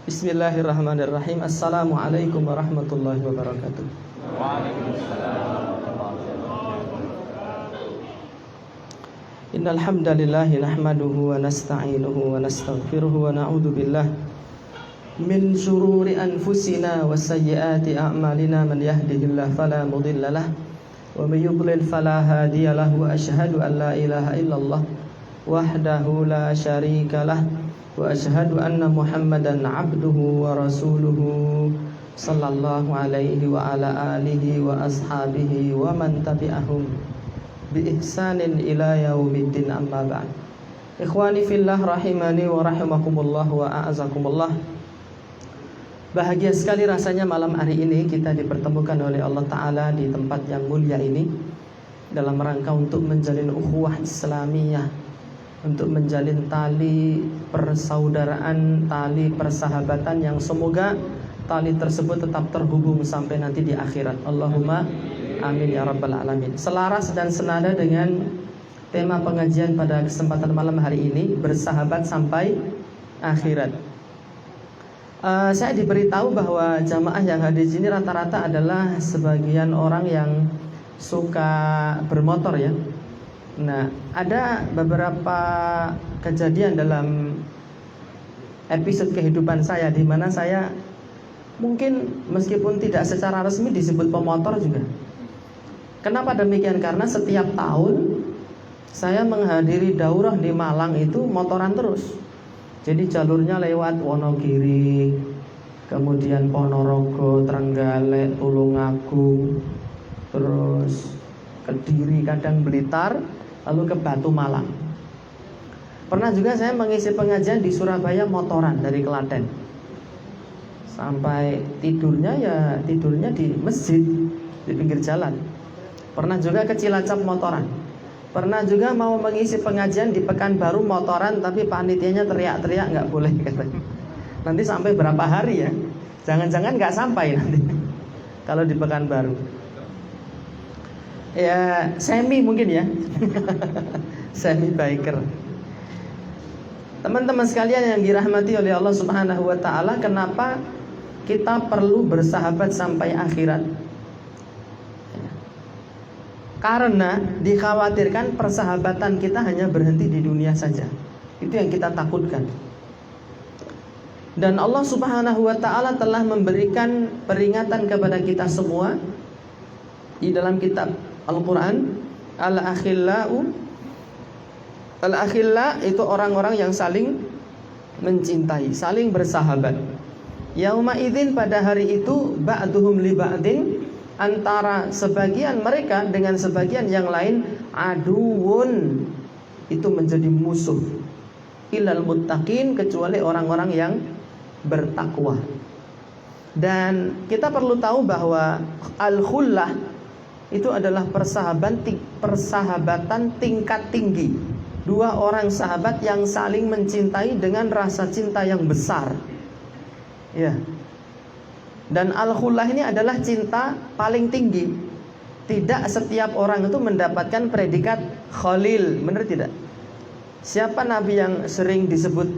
Bismillahirrahmanirrahim. Assalamualaikum warahmatullahi wabarakatuh. Innal hamdalillah nahmaduhu wa nasta'inuhu wa nastaghfiruhu wa na'udzu billah min shururi anfusina wa sayyiati a'malina. Man yahdihillahu fala mudilla lahu wa may yudlil fala hadiya lahu. Wa asyhadu an la ilaha illallah wahdahu la syarika lah wa asyhadu anna Muhammadan abduhu wa rasuluhu sallallahu alaihi wa ala alihi wa ashabihi wa man tabi'ahum bi ihsanin ila yaumiddin, amma ba'd. Ikhwani fillah rahimani wa rahimakumullah wa a'azakumullah. Bahagia sekali rasanya malam hari ini kita dipertemukan oleh Allah Ta'ala di tempat yang mulia ini dalam rangka untuk menjalin ukhuwah Islamiyah, untuk menjalin tali persaudaraan, tali persahabatan yang semoga tali tersebut tetap terhubung sampai nanti di akhirat. Allahumma amin ya rabbal alamin. Selaras dan senada dengan tema pengajian pada kesempatan malam hari ini, bersahabat sampai akhirat. Saya diberitahu bahwa jamaah yang hadir di sini rata-rata adalah sebagian orang yang suka bermotor ya. Nah, ada beberapa kejadian dalam episode kehidupan saya di mana saya mungkin meskipun tidak secara resmi disebut pemotor juga. Kenapa demikian? Karena setiap tahun saya menghadiri daurah di Malang itu motoran terus. Jadi jalurnya lewat Wonogiri, kemudian Ponorogo, Trenggalek, Tulungagung, terus Kediri, kadang Blitar, lalu ke Batu Malang. Pernah juga saya mengisi pengajian di Surabaya motoran dari Klaten. Sampai tidurnya di masjid di pinggir jalan. Pernah juga ke Cilacap motoran. Pernah juga mau mengisi pengajian di Pekanbaru motoran, tapi panitianya teriak-teriak nggak boleh katanya. Nanti sampai berapa hari ya? Jangan-jangan nggak sampai nanti kalau di Pekanbaru. Ya semi mungkin ya. Semi biker. Teman-teman sekalian yang dirahmati oleh Allah Subhanahu wa ta'ala, kenapa kita perlu bersahabat sampai akhirat? Karena dikhawatirkan persahabatan kita hanya berhenti di dunia saja. Itu yang kita takutkan. Dan Allah Subhanahu wa ta'ala telah memberikan peringatan kepada kita semua di dalam kitab Al-Quran. Al-akhilla itu orang-orang yang saling mencintai, saling bersahabat. Yauma idzin, pada hari itu, ba'duhum li ba'din, antara sebagian mereka dengan sebagian yang lain, aduun, itu menjadi musuh. Illal muttaqin, kecuali orang-orang yang bertakwa. Dan kita perlu tahu bahwa al-khullah itu adalah persahabatan tingkat tinggi. Dua orang sahabat yang saling mencintai dengan rasa cinta yang besar. Ya. Dan al-khullah ini adalah cinta paling tinggi. Tidak setiap orang itu mendapatkan predikat khalil, benar tidak? Siapa nabi yang sering disebut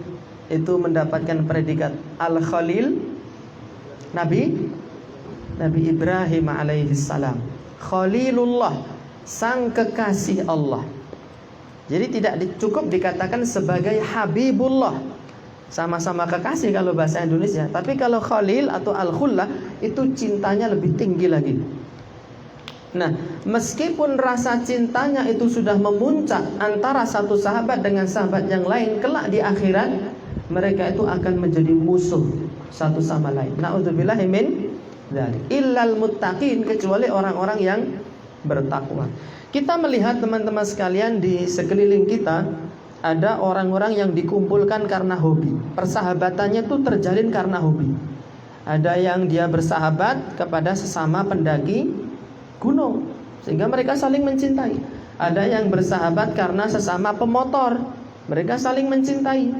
itu mendapatkan predikat al-khalil? Nabi Ibrahim alaihissalam, Khalilullah, sang kekasih Allah. Jadi tidak cukup dikatakan sebagai Habibullah, sama-sama kekasih kalau bahasa Indonesia. Tapi kalau Khalil atau Al-Khullah itu cintanya lebih tinggi lagi. Nah, meskipun rasa cintanya itu sudah memuncak antara satu sahabat dengan sahabat yang lain, kelak di akhirat mereka itu akan menjadi musuh satu sama lain. Na'udzubillahi min dzalik. Illal muttaqin, kecuali orang-orang yang bertakwa. Kita melihat teman-teman sekalian di sekeliling kita ada orang-orang yang dikumpulkan karena hobi. Persahabatannya itu terjalin karena hobi. Ada yang dia bersahabat kepada sesama pendaki gunung sehingga mereka saling mencintai. Ada yang bersahabat karena sesama pemotor, mereka saling mencintai.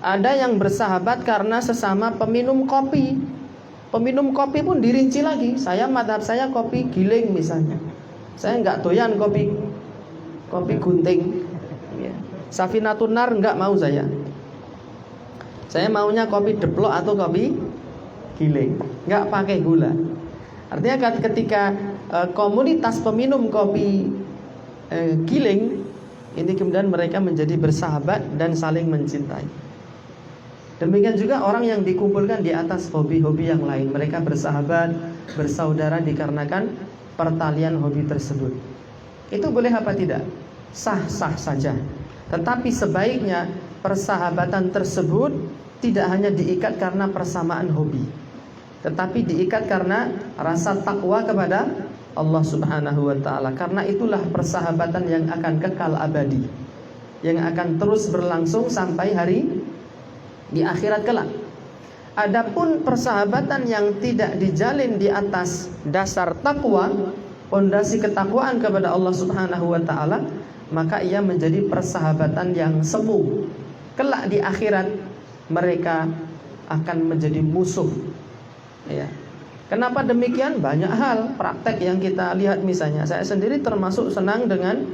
Ada yang bersahabat karena sesama peminum kopi. Peminum kopi pun dirinci lagi. Madhab saya kopi giling misalnya. Saya nggak doyan kopi gunting. Safinatun nar nggak mau saya. Saya maunya kopi deplok atau kopi giling, nggak pakai gula. Artinya ketika komunitas peminum kopi giling ini kemudian mereka menjadi bersahabat dan saling mencintai. Demikian juga orang yang dikumpulkan di atas hobi-hobi yang lain, mereka bersahabat, bersaudara dikarenakan pertalian hobi tersebut. Itu boleh apa tidak? Sah-sah saja. Tetapi sebaiknya persahabatan tersebut tidak hanya diikat karena persamaan hobi, tetapi diikat karena rasa takwa kepada Allah Subhanahu wa ta'ala. Karena itulah persahabatan yang akan kekal abadi, yang akan terus berlangsung sampai hari di akhirat kelak. Adapun persahabatan yang tidak dijalin di atas dasar takwa, pondasi ketakwaan kepada Allah Subhanahu wa ta'ala, maka ia menjadi persahabatan yang semu. Kelak di akhirat mereka akan menjadi musuh. Ya. Kenapa demikian? Banyak hal praktek yang kita lihat. Misalnya saya sendiri termasuk senang dengan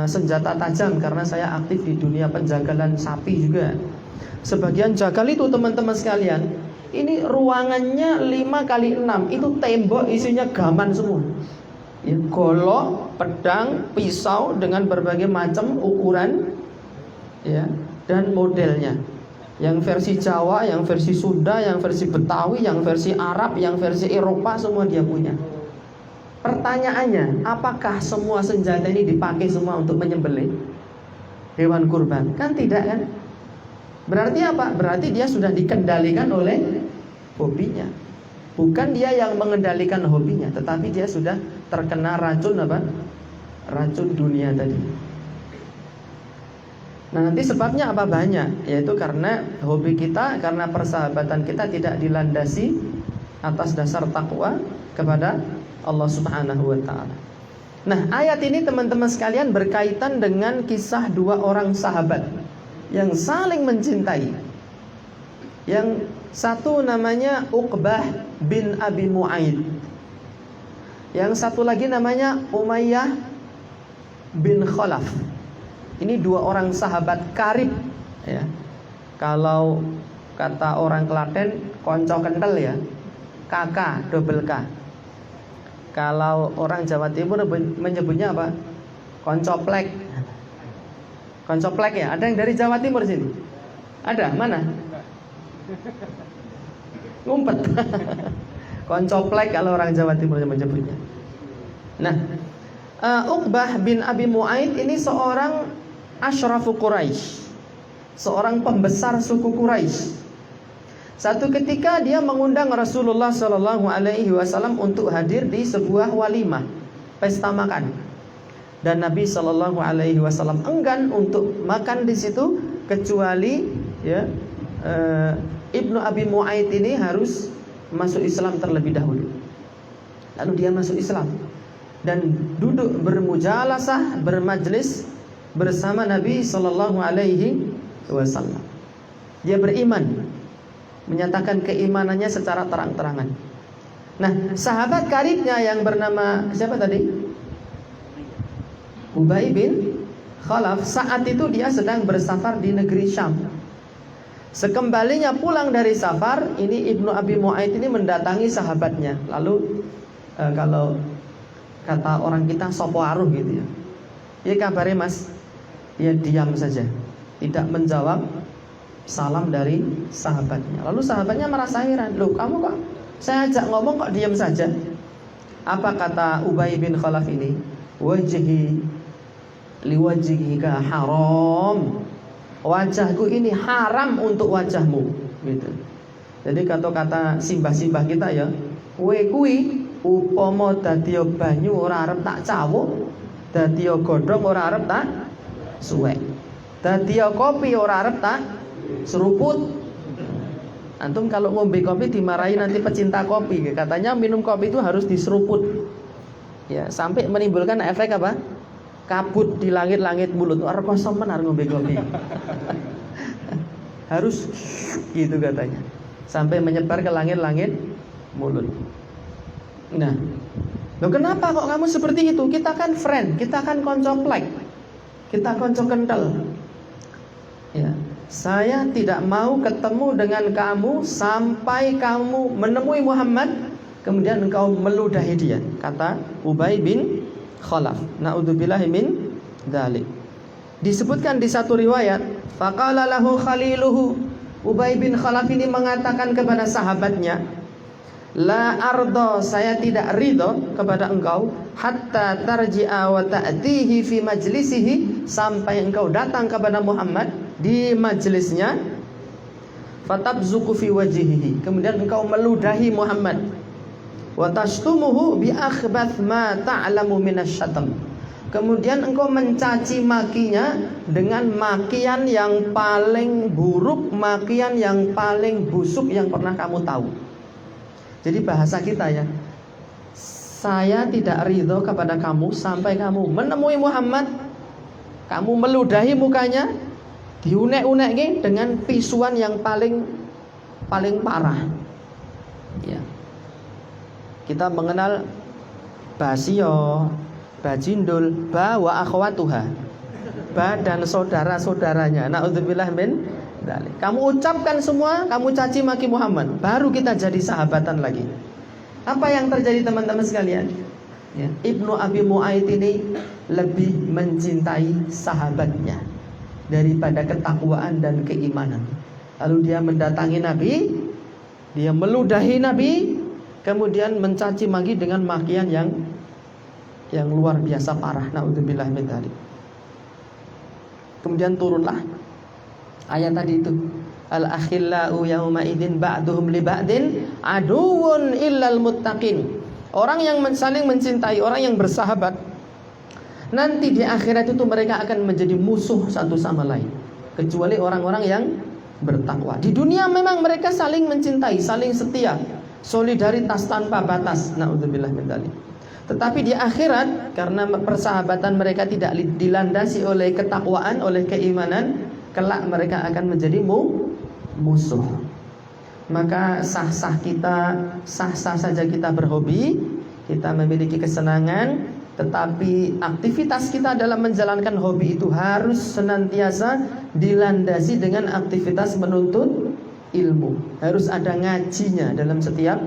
senjata tajam karena saya aktif di dunia penjagalan sapi juga. Sebagian jagal itu teman-teman sekalian, ini ruangannya 5x6, itu tembok isinya gaman semua ya, golok, pedang, pisau dengan berbagai macam ukuran ya, dan modelnya. Yang versi Jawa, yang versi Sunda, yang versi Betawi, yang versi Arab, yang versi Eropa, semua dia punya. Pertanyaannya, apakah semua senjata ini dipakai semua untuk menyembelih hewan kurban? Kan tidak kan? Berarti apa? Berarti dia sudah dikendalikan oleh hobinya. Bukan dia yang mengendalikan hobinya, tetapi dia sudah terkena racun apa? Racun dunia tadi. Nah, nanti sebabnya apa? Banyak, yaitu karena hobi kita, karena persahabatan kita tidak dilandasi atas dasar takwa kepada Allah Subhanahu wa ta'ala. Nah, ayat ini teman-teman sekalian berkaitan dengan kisah dua orang sahabat yang saling mencintai. Yang satu namanya Uqbah bin Abi Mu'aid, yang satu lagi namanya Umayyah bin Khalaf. Ini dua orang sahabat karib ya. Kalau kata orang Klaten, konco kental ya, kakak, double K. Kalau orang Jawa Timur menyebutnya apa? Koncoplek. Koncoplek ya. Ada yang dari Jawa Timur sini? Ada? Mana? Ngumpet. Koncoplek kalau orang Jawa Timur menyebutnya. Nah, Uqbah bin Abi Mu'aid ini seorang Asyrafu Quraisy, seorang pembesar suku Quraisy. Satu ketika dia mengundang Rasulullah Shallallahu Alaihi Wasallam untuk hadir di sebuah walimah, pesta makan. Dan Nabi Shallallahu Alaihi Wasallam enggan untuk makan di situ kecuali ya, Ibnu Abi Mu'aid ini harus masuk Islam terlebih dahulu. Lalu dia masuk Islam dan duduk bermujalasah, bermajlis bersama Nabi Sallallahu Alaihi Wasallam. Dia beriman, menyatakan keimanannya secara terang-terangan. Nah, sahabat karibnya yang bernama siapa tadi? Ubay bin Khalaf. Saat itu dia sedang bersafar di negeri Syam. Sekembalinya pulang dari safar, ini Ibnu Abi Mu'aid ini mendatangi sahabatnya. Lalu kalau kata orang kita sopo aruh gitu ya. Ya kabarnya mas? Dia diam saja, tidak menjawab salam dari sahabatnya. Lalu sahabatnya merasa heran, loh kamu kok saya ajak ngomong kok diam saja? Apa kata Ubay bin Khalaf ini? Wajhi liwajhika haram, wajahku ini haram untuk wajahmu, gitu. Jadi kata-kata simbah-simbah kita ya, kowe kuwi upama dadi banyu ora arep tak cawuk, dadi godhong ora arep tak suwek, dadi kopi ora arep tak seruput. Antum kalau ngombe kopi dimarahi nanti pecinta kopi, katanya minum kopi itu harus diseruput ya, sampai menimbulkan efek apa? Kabut di langit-langit mulut. Ora kosong menar ngombe kopi. Harus gitu katanya, sampai menyebar ke langit-langit mulut. Nah, loh kenapa kok kamu seperti itu? Kita kan friend, kita kan koncoplek, kita konco kental. Ya. saya tidak mau ketemu dengan kamu sampai kamu menemui Muhammad, kemudian engkau meludahi dia, kata Ubay bin Khalaf. Na'udzubillahi min dzalik. Disebutkan di satu riwayat, faqala lahu khaliluhu, Ubay bin Khalaf ini mengatakan kepada sahabatnya, la ardo, saya tidak ridho kepada engkau, hatta tarji'a wa ta'tihi fi majlisihi, sampai engkau datang kepada Muhammad di majlisnya, fatabzuqu fi wajhihi, kemudian engkau meludahi Muhammad, wa tashtumuhu bi akhbath ma ta'lamu minasyatam, kemudian engkau mencaci makinya dengan makian yang paling buruk, makian yang paling busuk yang pernah kamu tahu. Jadi bahasa kita ya, saya tidak ridho kepada kamu sampai kamu menemui Muhammad, kamu meludahi mukanya, diunek-unek dengan pisuan yang paling parah. Ya. Kita mengenal basio, bajindul, ba wa akhwatuha, ba dan saudara-saudaranya. Na'udzubillah min dzalik. Kamu ucapkan semua, kamu caci maki Muhammad, baru kita jadi sahabatan lagi. Apa yang terjadi teman-teman sekalian? Ya, Ibnu Abi Mu'ayth ini lebih mencintai sahabatnya daripada ketakwaan dan keimanan. Lalu dia mendatangi Nabi, dia meludahi Nabi, kemudian mencaci maki dengan makian yang luar biasa parah. Na'udzubillah min dzalik. Kemudian turunlah ayat tadi itu, al-akhillau yauma idzin ba'duhum li ba'din aduwwun illal muttaqin. Orang yang saling mencintai, orang yang bersahabat, nanti di akhirat itu mereka akan menjadi musuh satu sama lain, kecuali orang-orang yang bertakwa. Di dunia memang mereka saling mencintai, saling setia, solidaritas tanpa batas. Na'udzubillah min dzalik. Tetapi di akhirat, karena persahabatan mereka tidak dilandasi oleh ketakwaan, oleh keimanan, kelak mereka akan menjadi musuh. Maka sah-sah saja kita berhobi, kita memiliki kesenangan, tetapi aktivitas kita dalam menjalankan hobi itu harus senantiasa dilandasi dengan aktivitas menuntut ilmu. Harus ada ngajinya dalam setiap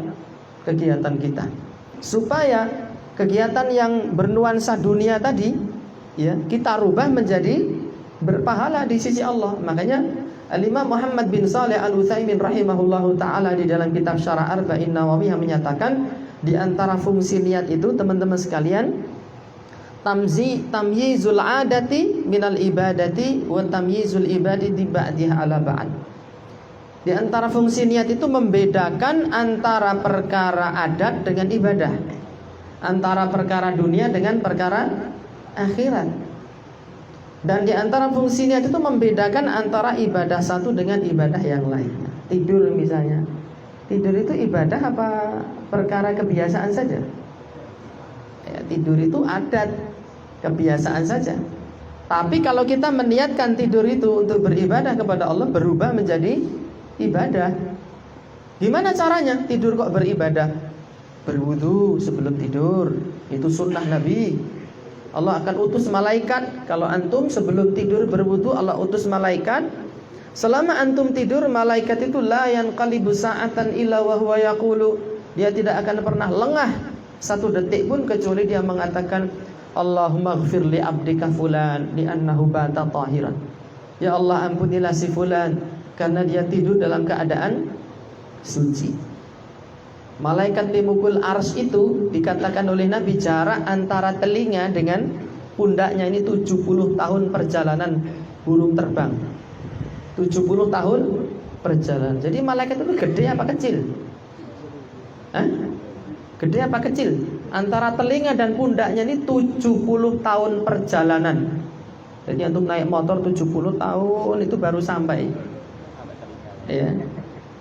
kegiatan kita, supaya kegiatan yang bernuansa dunia tadi, ya, kita rubah menjadi berpahala di sisi Allah. Makanya Al-Imam Muhammad bin Shalih Al-Utsaimin rahimahullahu taala di dalam kitab Syarah Arba'in Nawawiyah menyatakan, di antara fungsi niat itu teman-teman sekalian, tamyizul adati minal ibadati wa tamyizul ibadati ba'diha ala ba'd. Di antara fungsi niat itu membedakan antara perkara adat dengan ibadah, antara perkara dunia dengan perkara akhirat. Dan di antara fungsi niat itu membedakan antara ibadah satu dengan ibadah yang lainnya. Tidur misalnya, tidur itu ibadah apa perkara kebiasaan saja? Ya, tidur itu adat, kebiasaan saja. Tapi kalau kita meniatkan tidur itu untuk beribadah kepada Allah, berubah menjadi ibadah. Gimana caranya tidur kok beribadah? Berwudu sebelum tidur, itu sunnah Nabi. Allah akan utus malaikat. Kalau antum sebelum tidur berwudu, Allah utus malaikat. Selama antum tidur, malaikat itu la yanqalibu sa'atan illa wa huwa yaqulu, dia tidak akan pernah lengah satu detik pun kecuali dia mengatakan, Allahumma ighfir li abdika fulan li'annahu bata tahiran. Ya Allah, ampunilah si fulan karena dia tidur dalam keadaan suci. Malaikat pemukul arsy itu dikatakan oleh Nabi jarak antara telinga dengan pundaknya ini 70 tahun perjalanan burung terbang. 70 tahun perjalanan. Jadi malaikat itu gede apa kecil? Gede apa kecil? Antara telinga dan pundaknya ini 70 tahun perjalanan. Jadi untuk naik motor 70 tahun itu baru sampai. Ya.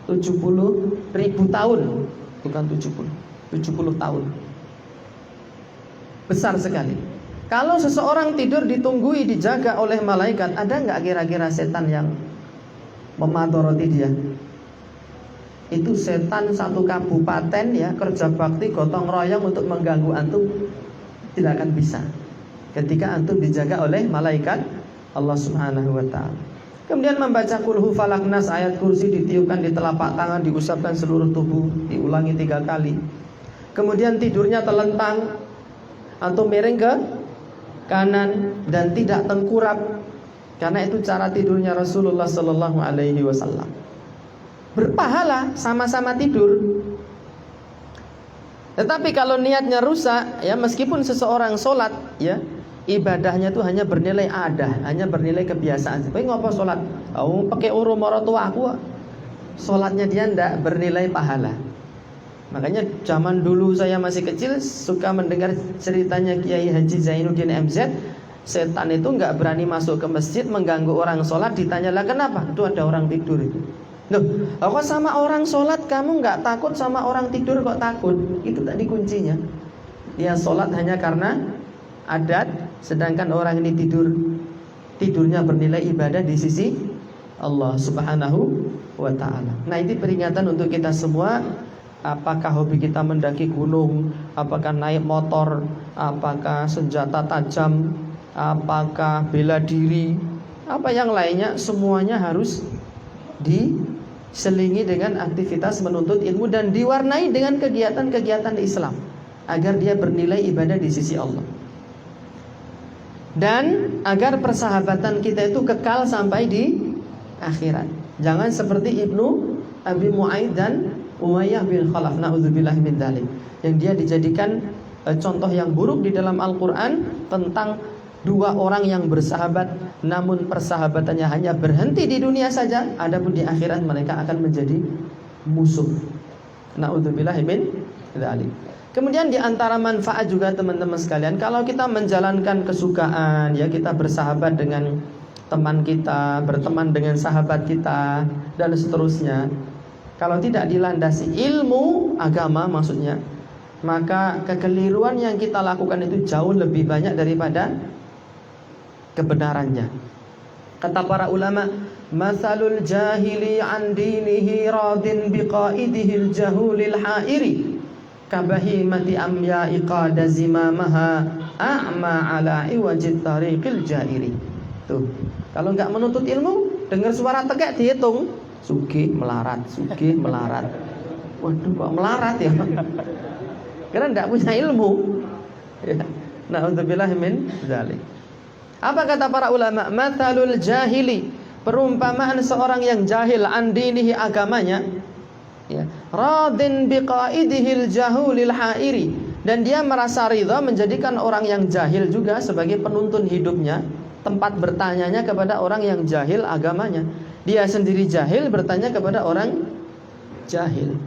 70.000 tahun. Bukan 70 tahun. Besar sekali. Kalau seseorang tidur ditunggui, dijaga oleh malaikat, ada nggak kira-kira setan yang memadoroti dia? Itu setan satu kabupaten ya, kerja bakti gotong royong untuk mengganggu antum tidak akan bisa ketika antum dijaga oleh malaikat Allah Subhanahu wa ta'ala. Kemudian membaca kulhu falak nas, ayat kursi ditiupkan di telapak tangan, diusapkan seluruh tubuh, diulangi 3 kali. Kemudian tidurnya telentang atau miring ke kanan dan tidak tengkurap, karena itu cara tidurnya Rasulullah Sallallahu Alaihi Wasallam. Berpahala, sama-sama tidur. Tetapi kalau niatnya rusak, ya meskipun seseorang sholat, ya ibadahnya itu hanya bernilai adah, hanya bernilai kebiasaan. Tapi ngapa sholat? Oh, pakai urut tua aku. Sholatnya dia ndak bernilai pahala. Makanya zaman dulu saya masih kecil suka mendengar ceritanya Kiai Haji Zainuddin MZ. Setan itu nggak berani masuk ke masjid mengganggu orang sholat. Ditanyalah kenapa? Itu ada orang tidur itu. Loh, kok sama orang sholat kamu nggak takut, sama orang tidur kok takut? Itu tadi kuncinya. Dia sholat hanya karena adat, sedangkan orang ini tidurnya bernilai ibadah di sisi Allah Subhanahu wa ta'ala. Nah, ini peringatan untuk kita semua. Apakah hobi kita mendaki gunung, apakah naik motor, apakah senjata tajam, apakah bela diri, apa yang lainnya, semuanya harus diselingi dengan aktivitas menuntut ilmu dan diwarnai dengan kegiatan-kegiatan Islam agar dia bernilai ibadah di sisi Allah. Dan agar persahabatan kita itu kekal sampai di akhirat. Jangan seperti Ibnu Abi Mu'aid dan Umayyah bin Khalaf, na'udzubillahi min dzalik, yang dia dijadikan contoh yang buruk di dalam Al-Quran tentang 2 orang yang bersahabat, namun persahabatannya hanya berhenti di dunia saja, adapun di akhirat mereka akan menjadi musuh. Na'udzubillahi min dzalik. Kemudian di antara manfaat juga teman-teman sekalian, kalau kita menjalankan kesukaan, ya kita bersahabat dengan teman kita, berteman dengan sahabat kita, dan seterusnya. Kalau tidak dilandasi ilmu agama maksudnya, maka kekeliruan yang kita lakukan itu jauh lebih banyak daripada kebenarannya. Kata para ulama, masalul jahili an dinihi radin biqaidihil jahulil hairi kabahimati amya'i qada zimamaha a'ma ala iwajit tariqil jairi. Tuh, kalau enggak menuntut ilmu, dengar suara tegak dihitung, sugih melarat, sugih melarat. Waduh, kok melarat ya? Karena enggak punya ilmu. Ya. Na'udzubillahi min dzalik. Apa kata para ulama? Mathalul jahili, perumpamaan seorang yang jahil an dinihi agamanya, ya, radin biqaidihil jahulil hairi, dan dia merasa ridha menjadikan orang yang jahil juga sebagai penuntun hidupnya, tempat bertanyanya kepada orang yang jahil agamanya. Dia sendiri jahil bertanya kepada orang jahil.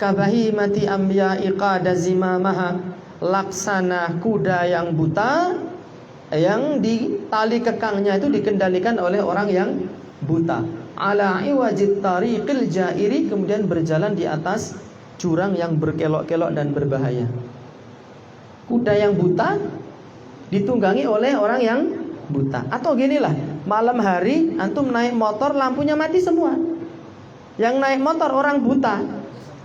Kabahimati amya'i qada zimamaha, laksana kuda yang buta yang di tali kekangnya itu dikendalikan oleh orang yang buta. Ala iwajit tariqil jairi, kemudian berjalan di atas jurang yang berkelok-kelok dan berbahaya. Kuda yang buta ditunggangi oleh orang yang buta. Atau ginilah, malam hari antum naik motor lampunya mati semua. Yang naik motor orang buta,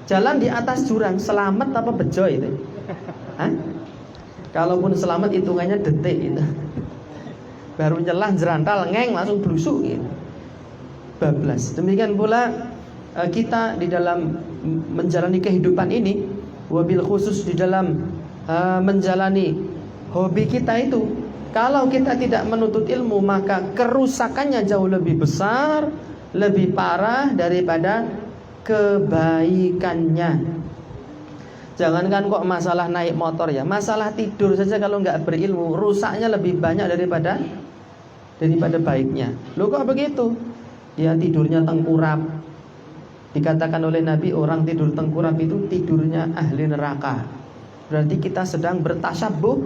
jalan di atas jurang, selamat apa bejo itu? Hah? Kalaupun selamat hitungannya detik itu. Baru nyelah jerantal ngeng langsung blusuk gitu. Bablas. Demikian pula kita di dalam menjalani kehidupan ini, wabil khusus di dalam menjalani hobi kita itu, kalau kita tidak menuntut ilmu, maka kerusakannya jauh lebih besar, lebih parah daripada kebaikannya. Jangankan kok masalah naik motor ya, masalah tidur saja kalau nggak berilmu, rusaknya lebih banyak daripada baiknya. Loh kok begitu? Ya tidurnya tengkurap. Dikatakan oleh Nabi, orang tidur tengkurap itu tidurnya ahli neraka. Berarti kita sedang bertasyabuh,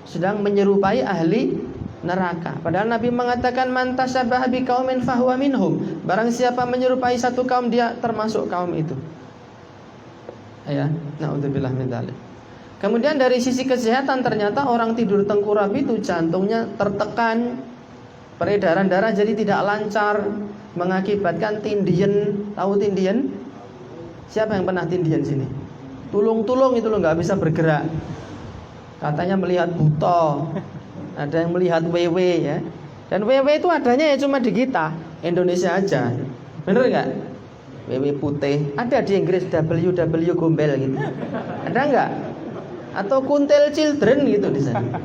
sedang menyerupai ahli neraka. Padahal Nabi mengatakan man tasyabaha biqaumin fahuwa minhum. Barang siapa menyerupai satu kaum, dia termasuk kaum itu. Ya, naudzubillah min dzalik. Kemudian dari sisi kesehatan, ternyata orang tidur tengkurap itu jantungnya tertekan, peredaran darah jadi tidak lancar, mengakibatkan tindian. Tahu tindian? Siapa yang pernah tindian sini? Tulung-tulung itu loh, nggak bisa bergerak. Katanya melihat buta, ada yang melihat wewe ya. Dan wewe itu adanya ya cuma di kita. Indonesia aja. Bener nggak? WW putih. Ada di Inggris WW gombel gitu. Ada nggak? Atau Kuntil Children gitu di sana.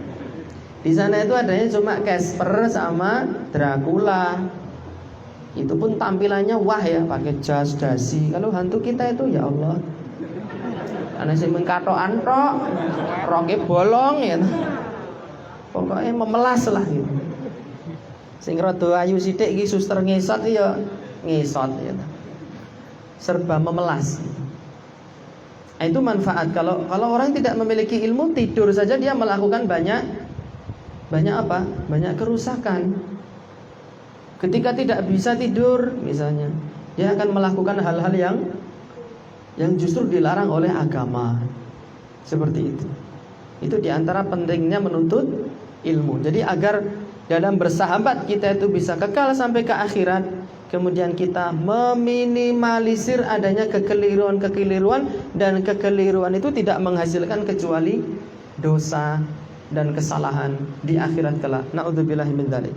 Di sana itu adanya cuma Casper sama Dracula. Itu pun tampilannya wah ya, pakai jas dasi. Kalau hantu kita itu ya Allah, ana sing mengkatok tok, roke bolong ya. Pokoknya memelas lah gitu. Sing rada ayu sithik iki suster ngesot ya ngesot ya. Serba memelas. Itu manfaat kalau orang tidak memiliki ilmu, tidur saja dia melakukan banyak apa? Banyak kerusakan. Ketika tidak bisa tidur misalnya, dia akan melakukan hal-hal yang justru dilarang oleh agama. Seperti itu. Itu diantara pentingnya menuntut ilmu. Jadi agar dalam bersahabat kita itu bisa kekal sampai ke akhirat, kemudian kita meminimalisir adanya kekeliruan dan kekeliruan itu tidak menghasilkan kecuali dosa dan kesalahan di akhirat kelak. Na'udzubillahi min dzalik.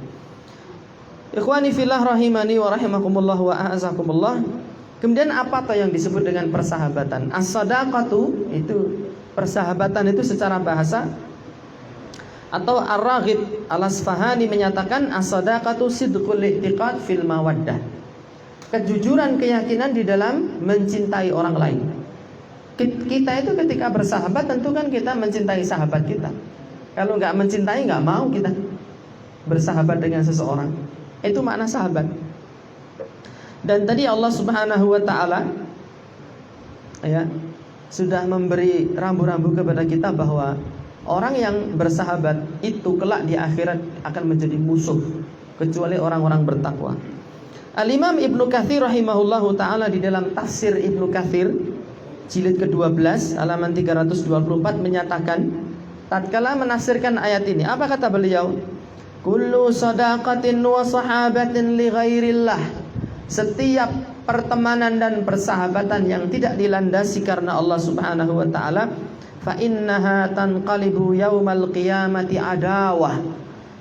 Ikhwani fillah rahimani wa rahimakumullah wa a'azakumullah. Kemudian apa toh yang disebut dengan persahabatan? As-sadaqatu, itu persahabatan itu secara bahasa, atau Ar-Raghib Al-Asfahani menyatakan as-sadaqatu sidqul i'tiqad fil mawaddah. Kejujuran keyakinan di dalam mencintai orang lain. Kita itu ketika bersahabat tentu kan kita mencintai sahabat kita. Kalau nggak mencintai nggak mau kita bersahabat dengan seseorang. Itu makna sahabat. Dan tadi Allah Subhanahu wa taala ya sudah memberi rambu-rambu kepada kita bahwa orang yang bersahabat itu kelak di akhirat akan menjadi musuh kecuali orang-orang bertakwa. Al-Imam Ibnu Katsir rahimahullahu taala di dalam tafsir Ibnu Katsir jilid ke-12 halaman 324 menyatakan tatkala menafsirkan ayat ini, apa kata beliau? Kullu sadaqatin wa sahabatin li ghairillah. Setiap pertemanan dan persahabatan yang tidak dilandasi karena Allah Subhanahu wa taala, fa innaha tanqalibu yaumal qiyamati adawah.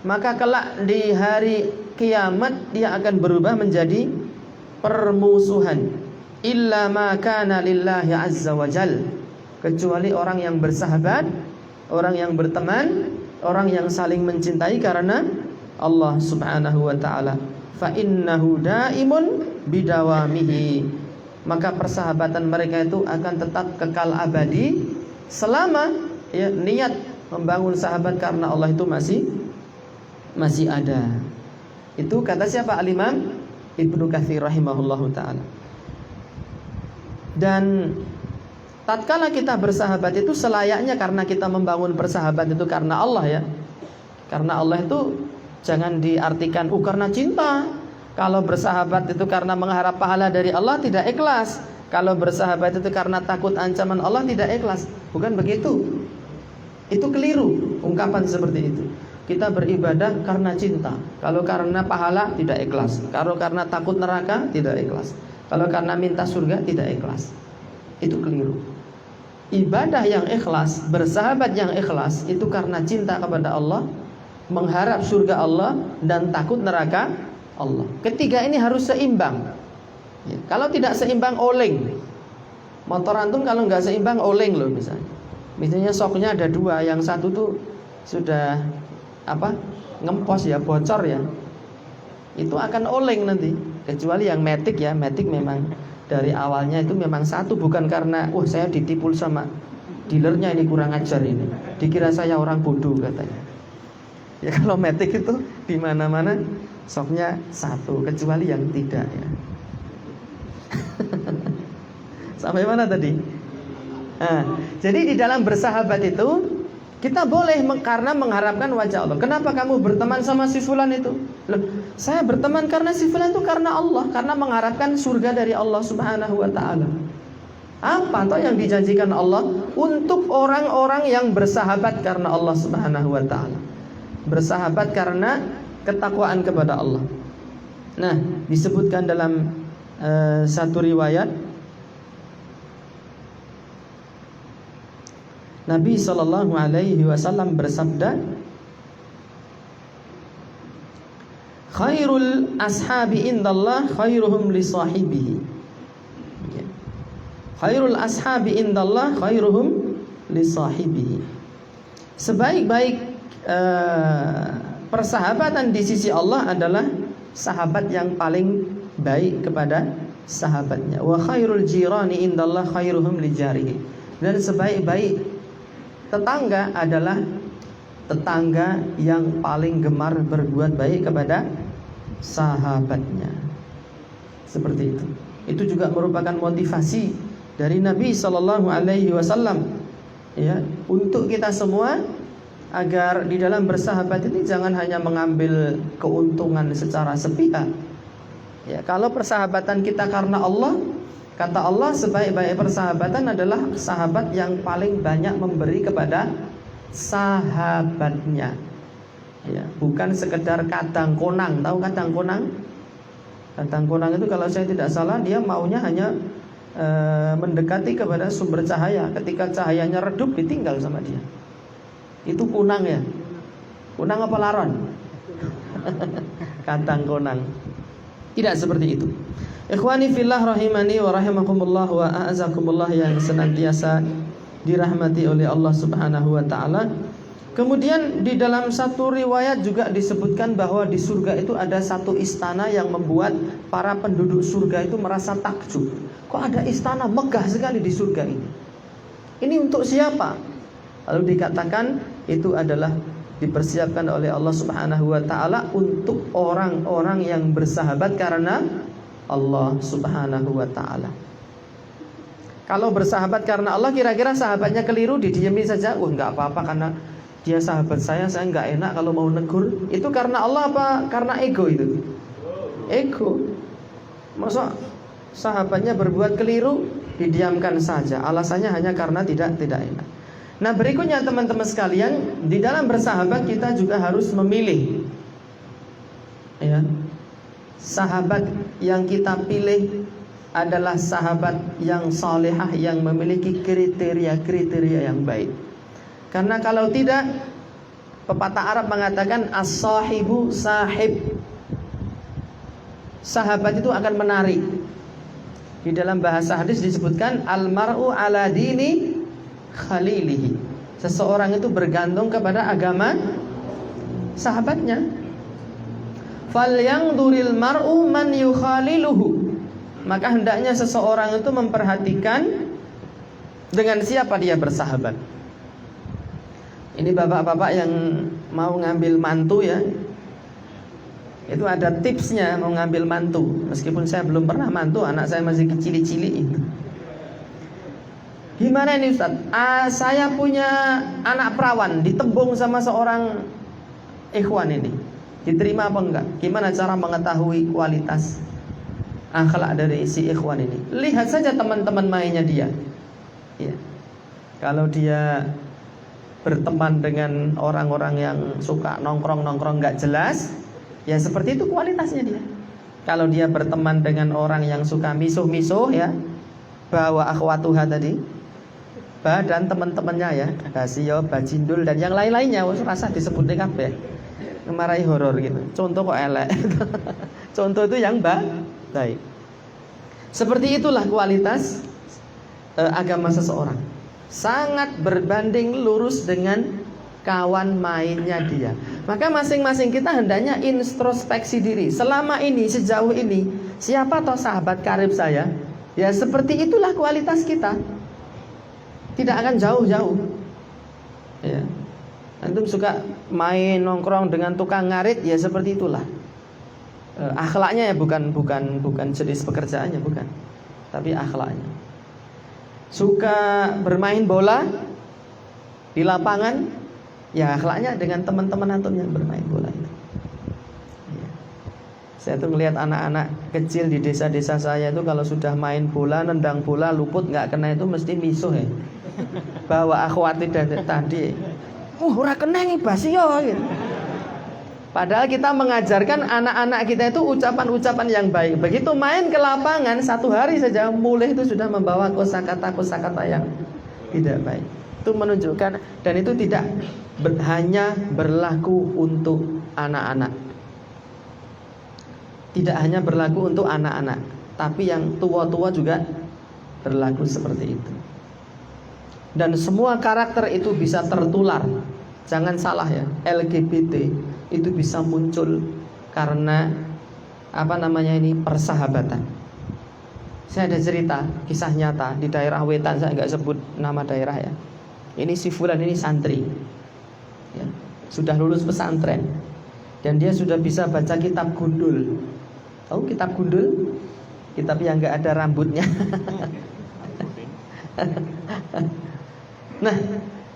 Maka kelak di hari kiamat dia akan berubah menjadi permusuhan. Illa ma kana lillahi azza wa jal. Kecuali orang yang bersahabat, orang yang berteman, orang yang saling mencintai karena Allah Subhanahu wa taala. Fa innahu daimun bidawamihi. Maka persahabatan mereka itu akan tetap kekal abadi selama ya, niat membangun sahabat karena Allah itu masih ada. Itu kata siapa? Al-Imam Ibnu Katsir rahimahullahu taala. Dan tatkala kita bersahabat itu selayaknya karena kita membangun persahabat itu karena Allah ya. Karena Allah itu jangan diartikan karena cinta. Kalau bersahabat itu karena mengharap pahala dari Allah tidak ikhlas. Kalau bersahabat itu karena takut ancaman Allah tidak ikhlas. Bukan begitu. Itu keliru ungkapan seperti itu. Kita beribadah karena cinta. Kalau karena pahala tidak ikhlas. Kalau karena takut neraka tidak ikhlas. Kalau karena minta surga tidak ikhlas. Itu keliru. Ibadah yang ikhlas, bersahabat yang ikhlas itu karena cinta kepada Allah, mengharap surga Allah dan takut neraka Allah. Ketiga ini harus seimbang ya. Kalau tidak seimbang oleng. Motor antum kalau nggak seimbang oleng loh misalnya. Misalnya soknya ada dua, yang satu tuh sudah ngempos ya, bocor ya, itu akan oleng nanti. Kecuali yang matic ya, matic memang dari awalnya itu memang satu, bukan karena saya ditipu sama dealernya ini kurang ajar ini, dikira saya orang bodoh katanya. Ya kalau matic itu di mana-mana soknya satu, kecuali yang tidak ya. Sampai mana tadi? Jadi di dalam bersahabat itu kita boleh karena mengharapkan wajah Allah. Kenapa kamu berteman sama si fulan itu? Loh, saya berteman karena si fulan itu karena Allah, karena mengharapkan surga dari Allah Subhanahu wa taala. Apa toh yang dijanjikan Allah untuk orang-orang yang bersahabat karena Allah Subhanahu wa taala? Bersahabat karena ketakwaan kepada Allah. Nah, disebutkan dalam satu riwayat Nabi SAW bersabda, Khairul ashabi indallah khairuhum li sahibihi. Khairul ashabi indallah khairuhum li sahibihi. Sebaik-baik persahabatan di sisi Allah adalah sahabat yang paling baik kepada sahabatnya. Wa khairul jirani indallah khairuhum li jarihi. Dan sebaik-baik tetangga adalah tetangga yang paling gemar berbuat baik kepada sahabatnya. Seperti itu. Itu juga merupakan motivasi dari Nabi sallallahu alaihi wasallam, ya, untuk kita semua agar di dalam bersahabat ini jangan hanya mengambil keuntungan secara sepihak. Ya, kalau persahabatan kita karena Allah, kata Allah sebaik-baik persahabatan adalah sahabat yang paling banyak memberi kepada sahabatnya. Ya, bukan sekedar kadang konang. Tahu kadang konang? Kadang konang itu kalau saya tidak salah dia maunya hanya mendekati kepada sumber cahaya. Ketika cahayanya redup ditinggal sama dia. Itu kunang ya. Kunang apa laron? Kadang konang. Tidak seperti itu. Ikhwani fillah rahimani wa rahimakumullah wa a'azakumullah yang senantiasa dirahmati oleh Allah Subhanahu wa taala. Kemudian di dalam satu riwayat juga disebutkan bahwa di surga itu ada satu istana yang membuat para penduduk surga itu merasa takjub. Kok ada istana megah sekali di surga ini? Ini untuk siapa? Lalu dikatakan itu adalah dipersiapkan oleh Allah Subhanahu wa taala untuk orang-orang yang bersahabat karena Allah Subhanahu wa taala. Kalau bersahabat karena Allah, kira-kira sahabatnya keliru didiami saja, enggak apa-apa karena dia sahabat saya enggak enak kalau mau negur. Itu karena Allah apa karena ego itu? Ego. Masa sahabatnya berbuat keliru didiamkan saja, alasannya hanya karena tidak enak. Nah, berikutnya teman-teman sekalian, di dalam bersahabat kita juga harus memilih, ya. Sahabat yang kita pilih adalah sahabat yang salihah, yang memiliki kriteria-kriteria yang baik. Karena kalau tidak, pepatah Arab mengatakan as-sahibu sahib. Sahabat itu akan menarik. Di dalam bahasa hadis disebutkan al-mar'u ala dini khalilihi. Seseorang itu bergantung kepada agama sahabatnya. Falyangduril mar'u man yukhaliluhu. Maka hendaknya seseorang itu memperhatikan dengan siapa dia bersahabat. Ini bapak-bapak yang mau ngambil mantu ya, itu ada tipsnya mau ngambil mantu. Meskipun saya belum pernah mantu, anak saya masih kecil-kecil. Gimana ini Ustaz? Saya punya anak perawan ditembung sama seorang ikhwan ini. Diterima apa enggak? Gimana cara mengetahui kualitas akhlak dari si ikhwan ini? Lihat saja teman-teman mainnya dia. Ya. Kalau dia berteman dengan orang-orang yang suka nongkrong-nongkrong enggak jelas, ya seperti itu kualitasnya dia. Kalau dia berteman dengan orang yang suka misuh-misuh ya, bawa akhwatuha tadi, dan teman-temannya ya, Basio, Bajindul dan yang lain-lainnya, rasa disebut kabeh. Ngemarai horor gitu. Contoh kok elek. Contoh itu yang baik. Seperti itulah kualitas agama seseorang. Sangat berbanding lurus dengan kawan mainnya dia. Maka masing-masing kita hendaknya introspeksi diri. Selama ini, sejauh ini, siapa toh sahabat karib saya? Ya seperti itulah kualitas kita. Tidak akan jauh-jauh. Ya. Antum suka main nongkrong dengan tukang ngarit, ya seperti itulah. Akhlaknya ya bukan jenis pekerjaannya, bukan. Tapi akhlaknya. Suka bermain bola di lapangan, ya akhlaknya dengan teman-teman antum yang bermain bola itu. Ya. Saya tuh ngelihat anak-anak kecil di desa-desa saya itu kalau sudah main bola, nendang bola, luput nggak kena itu mesti misuh ya. Bawa akhwati tadi. Ora kena iki basio gitu. Padahal kita mengajarkan anak-anak kita itu ucapan-ucapan yang baik. Begitu main ke lapangan, satu hari saja mulai itu sudah membawa kosakata-kosakata yang tidak baik. Itu menunjukkan, dan itu tidak hanya berlaku untuk anak-anak. Tidak hanya berlaku untuk anak-anak, tapi yang tua-tua juga berlaku seperti itu. Dan semua karakter itu bisa tertular. Jangan salah ya, LGBT itu bisa muncul karena persahabatan. Saya ada cerita kisah nyata di daerah Wetan, saya nggak sebut nama daerah ya. Ini si fulan ini santri ya, sudah lulus pesantren dan dia sudah bisa baca kitab gundul. Tahu kitab gundul? Kitab yang nggak ada rambutnya. Nah,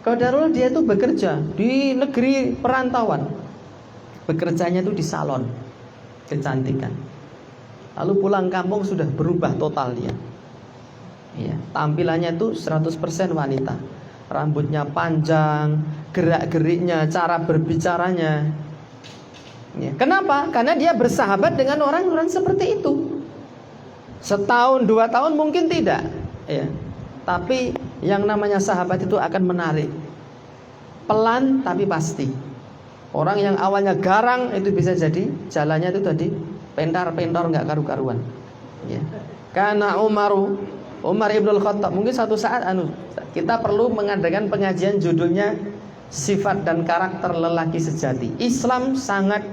qadarul dia itu bekerja di negeri perantauan. Bekerjanya itu di salon kecantikan. Lalu pulang kampung sudah berubah total dia. Ya, tampilannya itu 100% wanita. Rambutnya panjang, gerak-geriknya, cara berbicaranya. Ya, kenapa? Karena dia bersahabat dengan orang-orang seperti itu. Setahun, 2 tahun mungkin tidak, ya. Tapi yang namanya sahabat itu akan menarik. Pelan tapi pasti. Orang yang awalnya garang itu bisa jadi jalannya itu tadi pentar-pentar nggak karu-karuan. Ya. Karena Umar Ibnul Khattab mungkin satu saat kita perlu mengadakan pengajian judulnya sifat dan karakter lelaki sejati. Islam sangat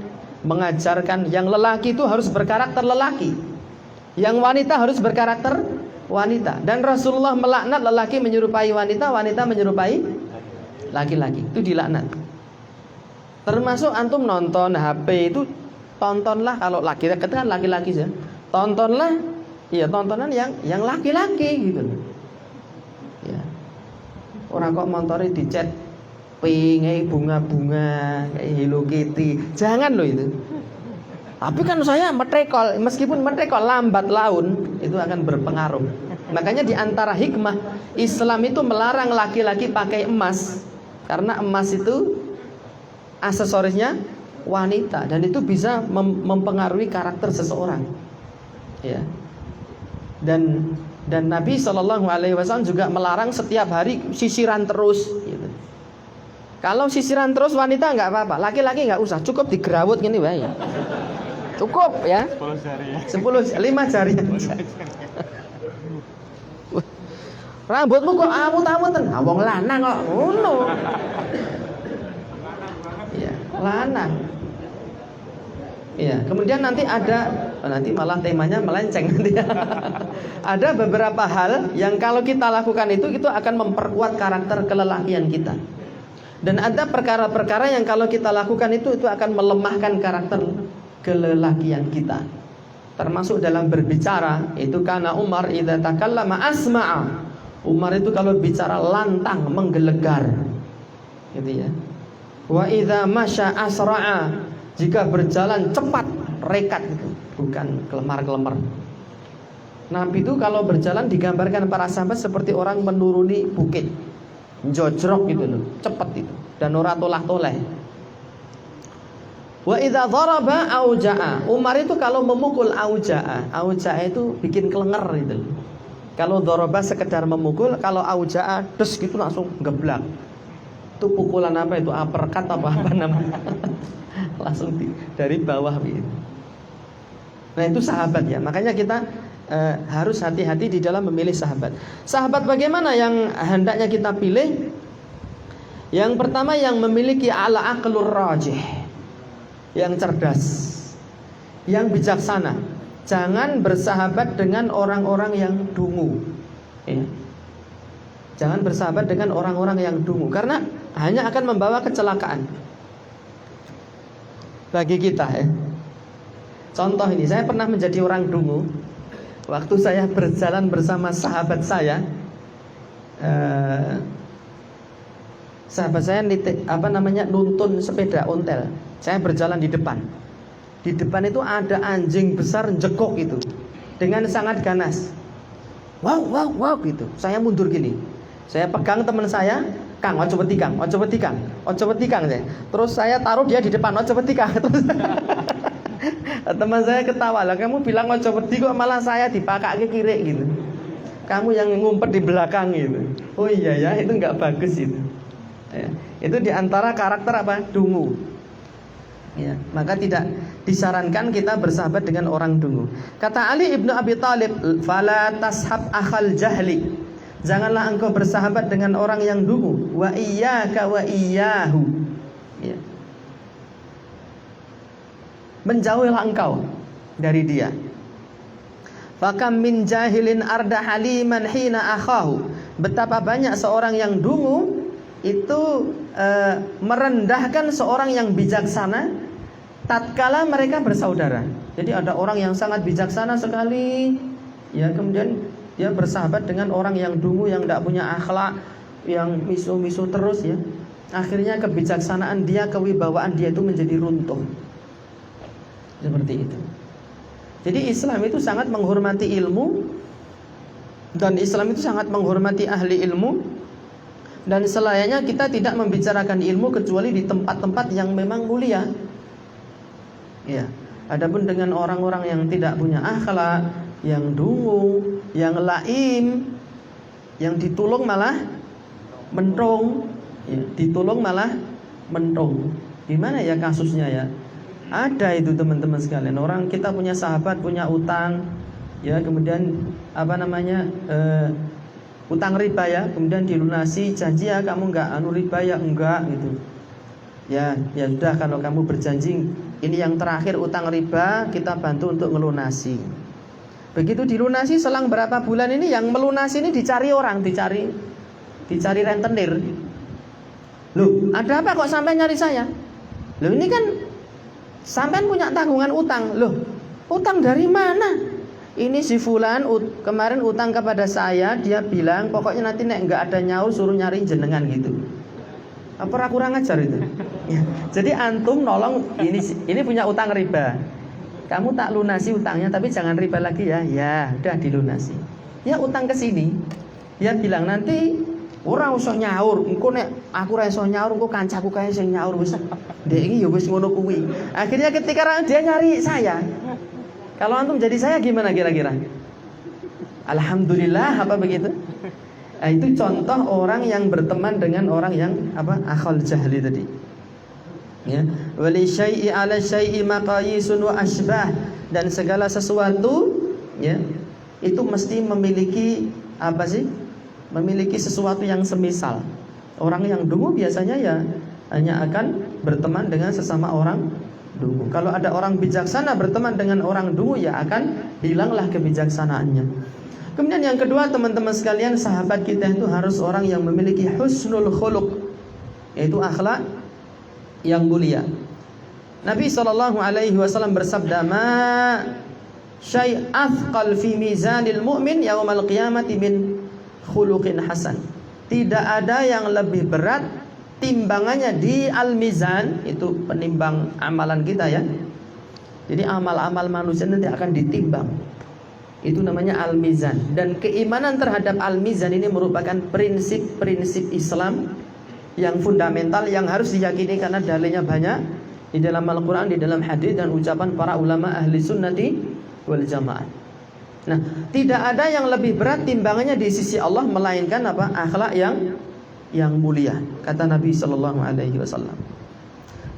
mengajarkan yang lelaki itu harus berkarakter lelaki, yang wanita harus berkarakter wanita. Dan Rasulullah melaknat lelaki menyerupai wanita, wanita menyerupai laki-laki. Itu dilaknat. Termasuk antum nonton HP itu, tontonlah kalau laki kan laki-laki ya. Tontonlah tontonan yang laki-laki gitu. Ya. Orang kok montore dicet pink bunga-bunga kayak Hello Kitty. Jangan loh itu. Tapi kan saya metrekol, meskipun metrekol lambat laun itu akan berpengaruh. Makanya di antara hikmah Islam itu melarang laki-laki pakai emas, karena emas itu aksesorisnya wanita dan itu bisa mempengaruhi karakter seseorang. Ya. Dan Nabi SAW juga melarang setiap hari sisiran terus. Gitu. Kalau sisiran terus wanita nggak apa-apa, laki-laki nggak usah, cukup digerawut gini wae. Cukup ya. 5 jari aja. Rambutmu kok awut-awutan? Wong lanang kok ngono. Iya, lanang. Iya, kemudian nanti malah temanya melenceng nanti. Ada beberapa hal yang kalau kita lakukan itu akan memperkuat karakter kelelakian kita. Dan ada perkara-perkara yang kalau kita lakukan itu akan melemahkan karakter kelelakian kita. Termasuk dalam berbicara, itu karena Umar idza takallama asma'a. Umar itu kalau bicara lantang, menggelegar. Gitu ya. Wa idza masya asra'a. Jika berjalan cepat, rekat gitu, bukan kelemar-kelemar. Nabi itu kalau berjalan digambarkan para sahabat seperti orang menuruni bukit. Jojrok gitu loh, cepat itu. Dan ora tolah-toleh. Wa idza dharaba auja'a. Umar itu kalau memukul auja'a itu bikin kelenger gitu. Kalau dharaba sekedar memukul, kalau auja'a des gitu langsung geblak. Itu pukulan apa itu? Uppercut apa namanya? Langsung dari bawah gitu. Nah itu sahabat ya. Makanya kita harus hati-hati di dalam memilih sahabat. Sahabat bagaimana yang hendaknya kita pilih? Yang pertama yang memiliki ala aqlur rajih, yang cerdas, yang bijaksana. Jangan bersahabat dengan orang-orang yang dungu ya. Jangan bersahabat dengan orang-orang yang dungu, karena hanya akan membawa kecelakaan bagi kita ya. Contoh ini, saya pernah menjadi orang dungu. Waktu saya berjalan bersama sahabat saya, sahabat saya nuntun sepeda ontel. Saya berjalan di depan. Di depan itu ada anjing besar jekok itu dengan sangat ganas. Wow gitu. Saya mundur gini. Saya pegang teman saya, Kang, ojo wedi Kang. Terus saya taruh dia di depan, ojo wedi Kang. Teman saya ketawa, lah kamu bilang ojo wedi kok malah saya dipakake kiri gitu. Kamu yang ngumpet di belakang gitu. Oh iya ya, itu nggak bagus itu. Ya, itu diantara karakter apa? Dungu. Ya, maka tidak disarankan kita bersahabat dengan orang dungu. Kata Ali ibnu Abi Thalib, "Fala tashab akhal jahli." Janganlah engkau bersahabat dengan orang yang dungu. Wa iyyaka wa iyyahu. Ya. Menjauhilah engkau dari dia. Fakam min jahilin arda haliman hina akhahu. Betapa banyak seorang yang dungu itu merendahkan seorang yang bijaksana tatkala mereka bersaudara. Jadi ada orang yang sangat bijaksana sekali, ya, kemudian dia bersahabat dengan orang yang dungu, yang tidak punya akhlak, yang misu-misu terus, ya. Akhirnya kebijaksanaan dia, kewibawaan dia itu menjadi runtuh. Seperti itu. Jadi Islam itu sangat menghormati ilmu, dan Islam itu sangat menghormati ahli ilmu, dan selayaknya kita tidak membicarakan ilmu kecuali di tempat-tempat yang memang mulia. Ya. Adapun dengan orang-orang yang tidak punya akhlak, yang dungu, yang laim, yang ditolong malah mentung, ya, ditolong malah mentung. Gimana ya kasusnya ya? Ada itu teman-teman sekalian. Orang kita punya sahabat punya utang, ya, kemudian utang riba, ya, kemudian dilunasi, janji ya kamu enggak riba, ya enggak gitu. Ya sudah, kalau kamu berjanji ini yang terakhir utang riba, kita bantu untuk melunasi. Begitu dilunasi, selang berapa bulan ini yang melunasi ini dicari orang, dicari rentenir. Loh, ada apa kok sampai nyari saya? Loh, ini kan sampean punya tanggungan utang. Loh, utang dari mana? Ini si fulan kemarin utang kepada saya, dia bilang pokoknya nanti nek enggak ada nyaur suruh nyari jenengan gitu. Apa kurang ajar itu? Ya. Jadi antum nolong ini punya utang riba. Kamu tak lunasi utangnya, tapi jangan riba lagi ya. Ya, udah dilunasi. Ya utang ke sini. Dia bilang nanti ora usah nyaur. Engko nek aku ra iso nyaur, engko kancaku kae sing nyaur wis. Dek iki ya wis ngono kuwi. Akhirnya ketika dia nyari saya. Kalau antum jadi saya gimana kira-kira? Alhamdulillah apa begitu? Nah, itu contoh orang yang berteman dengan orang yang akhal jahli tadi. Ya, wali syai'i ala syai'i maqayisun wa asbah, dan segala sesuatu, ya, itu mesti memiliki memiliki sesuatu yang semisal. Orang yang dungu biasanya ya hanya akan berteman dengan sesama orang dungu. Kalau ada orang bijaksana berteman dengan orang dungu, ya akan hilanglah kebijaksanaannya. Kemudian yang kedua, teman-teman sekalian, sahabat kita itu harus orang yang memiliki husnul khuluq, yaitu akhlak yang mulia. Nabi SAW bersabda, "Ma syai' athqal fi mizanil mu'min yaumal qiyamati min khuluqin hasan." Tidak ada yang lebih berat timbangannya di al-mizan, itu penimbang amalan kita, ya. Jadi amal-amal manusia nanti akan ditimbang. Itu namanya al-mizan. Dan keimanan terhadap al-mizan ini merupakan prinsip-prinsip Islam yang fundamental, yang harus diyakini karena dalilnya banyak di dalam Al-Quran, di dalam hadis, dan ucapan para ulama ahli sunnati wal jamaah. Nah, tidak ada yang lebih berat timbangannya di sisi Allah melainkan akhlak yang mulia, kata Nabi SAW.